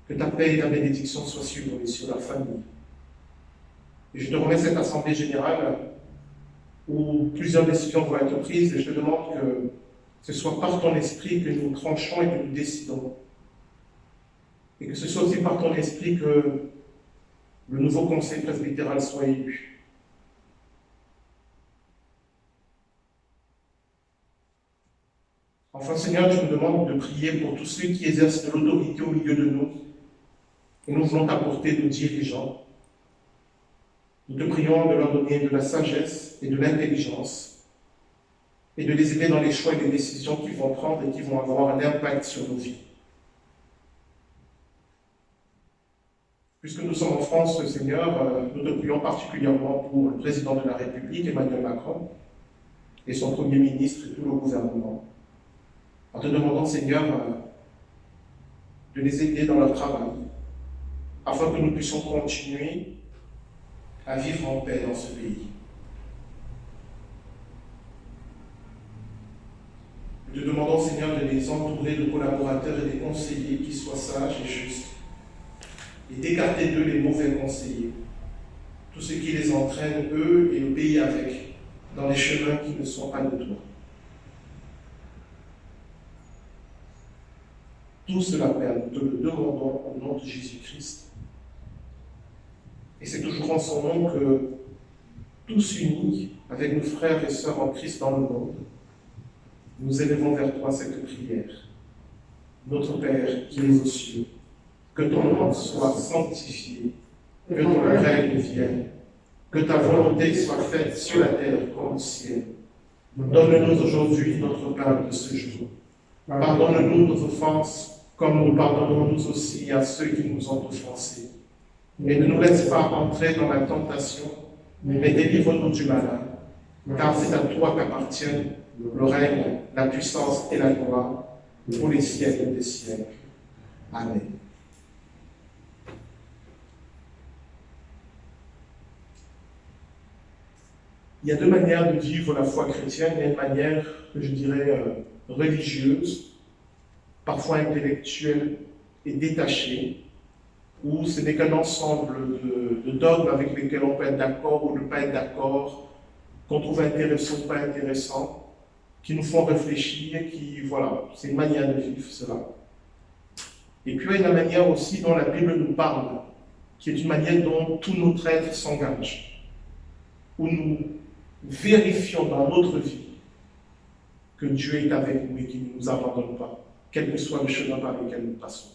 Que ta paix et ta bénédiction soient sur eux et sur leur famille. Et je te remets cette assemblée générale où plusieurs décisions vont être prises et je te demande que ce soit par ton esprit que nous tranchons et que nous décidons. Et que ce soit aussi par ton esprit que le nouveau conseil presbytéral soit élu. Enfin, Seigneur, tu nous demandes de prier pour tous ceux qui exercent de l'autorité au milieu de nous. Et nous voulons t'apporter nos dirigeants. Nous te prions de leur donner de la sagesse et de l'intelligence et de les aider dans les choix et les décisions qu'ils vont prendre et qui vont avoir un impact sur nos vies. Puisque nous sommes en France, Seigneur, nous te prions particulièrement pour le président de la République, Emmanuel Macron, et son Premier ministre et tout le gouvernement, en te demandant, Seigneur, de les aider dans leur travail, afin que nous puissions continuer à vivre en paix dans ce pays. Nous te demandons, Seigneur, de les entourer de collaborateurs et des conseillers qui soient sages et justes, et d'écarter d'eux les mauvais conseillers, tout ce qui les entraîne, eux et le pays avec, dans les chemins qui ne sont pas de toi. Tout cela, Père, nous te le demandons au nom de Jésus-Christ. Et c'est toujours en son nom que, tous unis avec nos frères et sœurs en Christ dans le monde, nous élevons vers toi cette prière. Notre Père qui es aux cieux, que ton nom soit sanctifié, que ton règne vienne, que ta volonté soit faite sur la terre comme au ciel. Donne-nous aujourd'hui notre pain de ce jour. Pardonne-nous nos offenses, comme nous pardonnons nous aussi à ceux qui nous ont offensés. Et ne nous laisse pas entrer dans la tentation, mais délivre-nous du malin, car c'est à toi qu'appartiennent le règne, la puissance et la gloire pour les siècles des siècles. Amen. Il y a deux manières de vivre la foi chrétienne. Il y a une manière, je dirais, religieuse, parfois intellectuelle et détachée, où ce n'est qu'un ensemble de dogmes avec lesquels on peut être d'accord ou ne pas être d'accord, qu'on trouve intéressant ou pas intéressant, qui nous font réfléchir, voilà, c'est une manière de vivre cela. Et puis il y a une manière aussi dont la Bible nous parle, qui est une manière dont tout notre être s'engage, où nous vérifions dans notre vie que Dieu est avec nous et qu'il ne nous abandonne pas, quel que soit le chemin par lequel nous passons.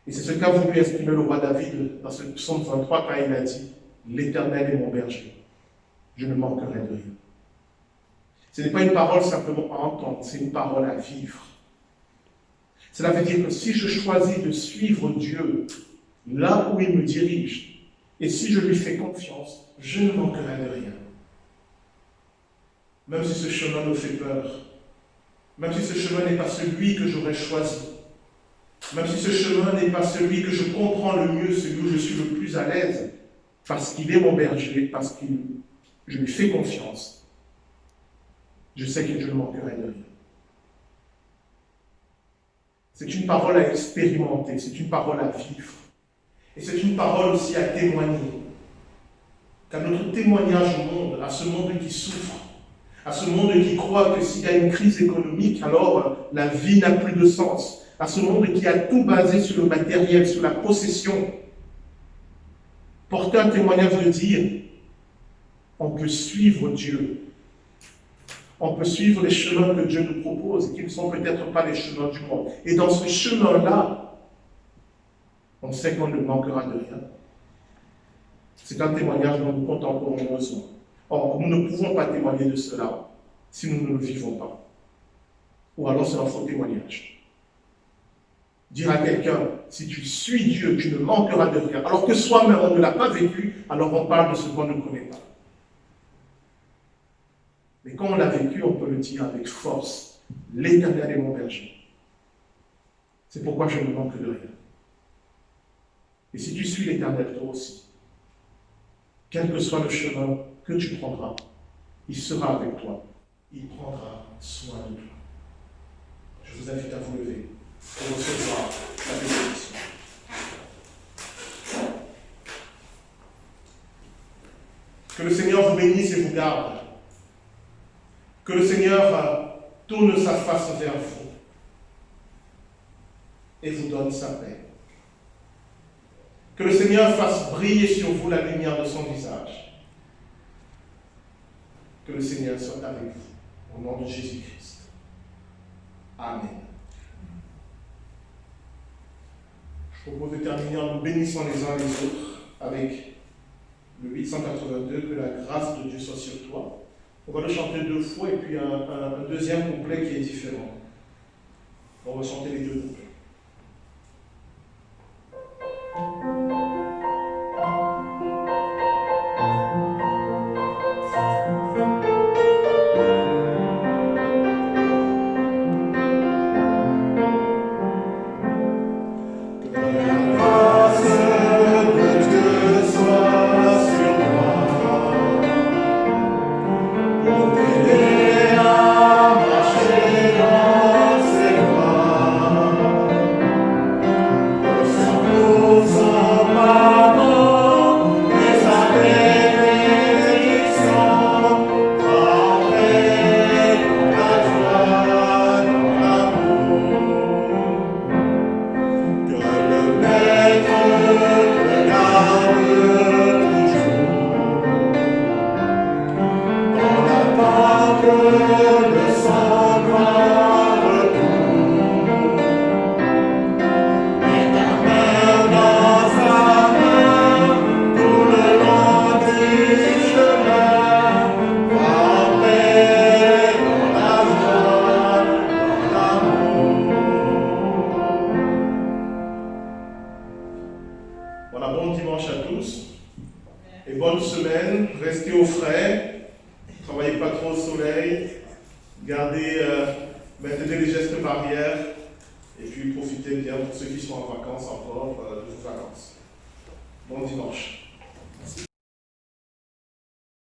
Et c'est ce qu'a voulu exprimer le roi David dans ce psaume 23 quand il a dit « L'Éternel est mon berger, je ne manquerai de rien ». Ce n'est pas une parole simplement à entendre, c'est une parole à vivre. Cela veut dire que si je choisis de suivre Dieu là où il me dirige, et si je lui fais confiance, je ne manquerai de rien. Même si ce chemin me fait peur, même si ce chemin n'est pas celui que j'aurais choisi, même si ce chemin n'est pas celui que je comprends le mieux, celui où je suis le plus à l'aise, parce qu'il est mon berger, parce que je lui fais confiance, je sais que je ne manquerai de rien. C'est une parole à expérimenter, c'est une parole à vivre. Et c'est une parole aussi à témoigner. Car notre témoignage au monde, à ce monde qui souffre, à ce monde qui croit que s'il y a une crise économique, alors la vie n'a plus de sens, à ce monde qui a tout basé sur le matériel, sur la possession, porter un témoignage de dire, on peut suivre Dieu. On peut suivre les chemins que Dieu nous propose, qui ne sont peut-être pas les chemins du monde. Et dans ce chemin-là, on sait qu'on ne manquera de rien. C'est un témoignage dont nous contemplons besoin. Or, nous ne pouvons pas témoigner de cela si nous ne le vivons pas. Ou alors c'est un faux témoignage. Dire à quelqu'un, si tu suis Dieu, tu ne manqueras de rien, alors que soi-même on ne l'a pas vécu, alors on parle de ce qu'on ne connaît pas. Mais quand on l'a vécu, on peut le dire avec force. L'Éternel est mon berger. C'est pourquoi je ne manque de rien. Et si tu suis l'Éternel, toi aussi, quel que soit le chemin que tu prendras, il sera avec toi. Il prendra soin de toi. Je vous invite à vous lever pour recevoir la bénédiction. Que le Seigneur vous bénisse et vous garde. Que le Seigneur tourne sa face vers vous et vous donne sa paix. Que le Seigneur fasse briller sur vous la lumière de son visage. Que le Seigneur soit avec vous. Au nom de Jésus-Christ. Amen. Je propose de terminer en nous bénissant les uns les autres avec le 882, que la grâce de Dieu soit sur toi. On va le chanter deux fois et puis un deuxième couplet qui est différent. On va chanter les deux couplets. Voilà, bon dimanche à tous. et bonne semaine. Restez au frais, travaillez pas trop au soleil, maintenez les gestes barrières et puis profitez bien pour ceux qui sont en vacances encore de vos vacances. Bon dimanche.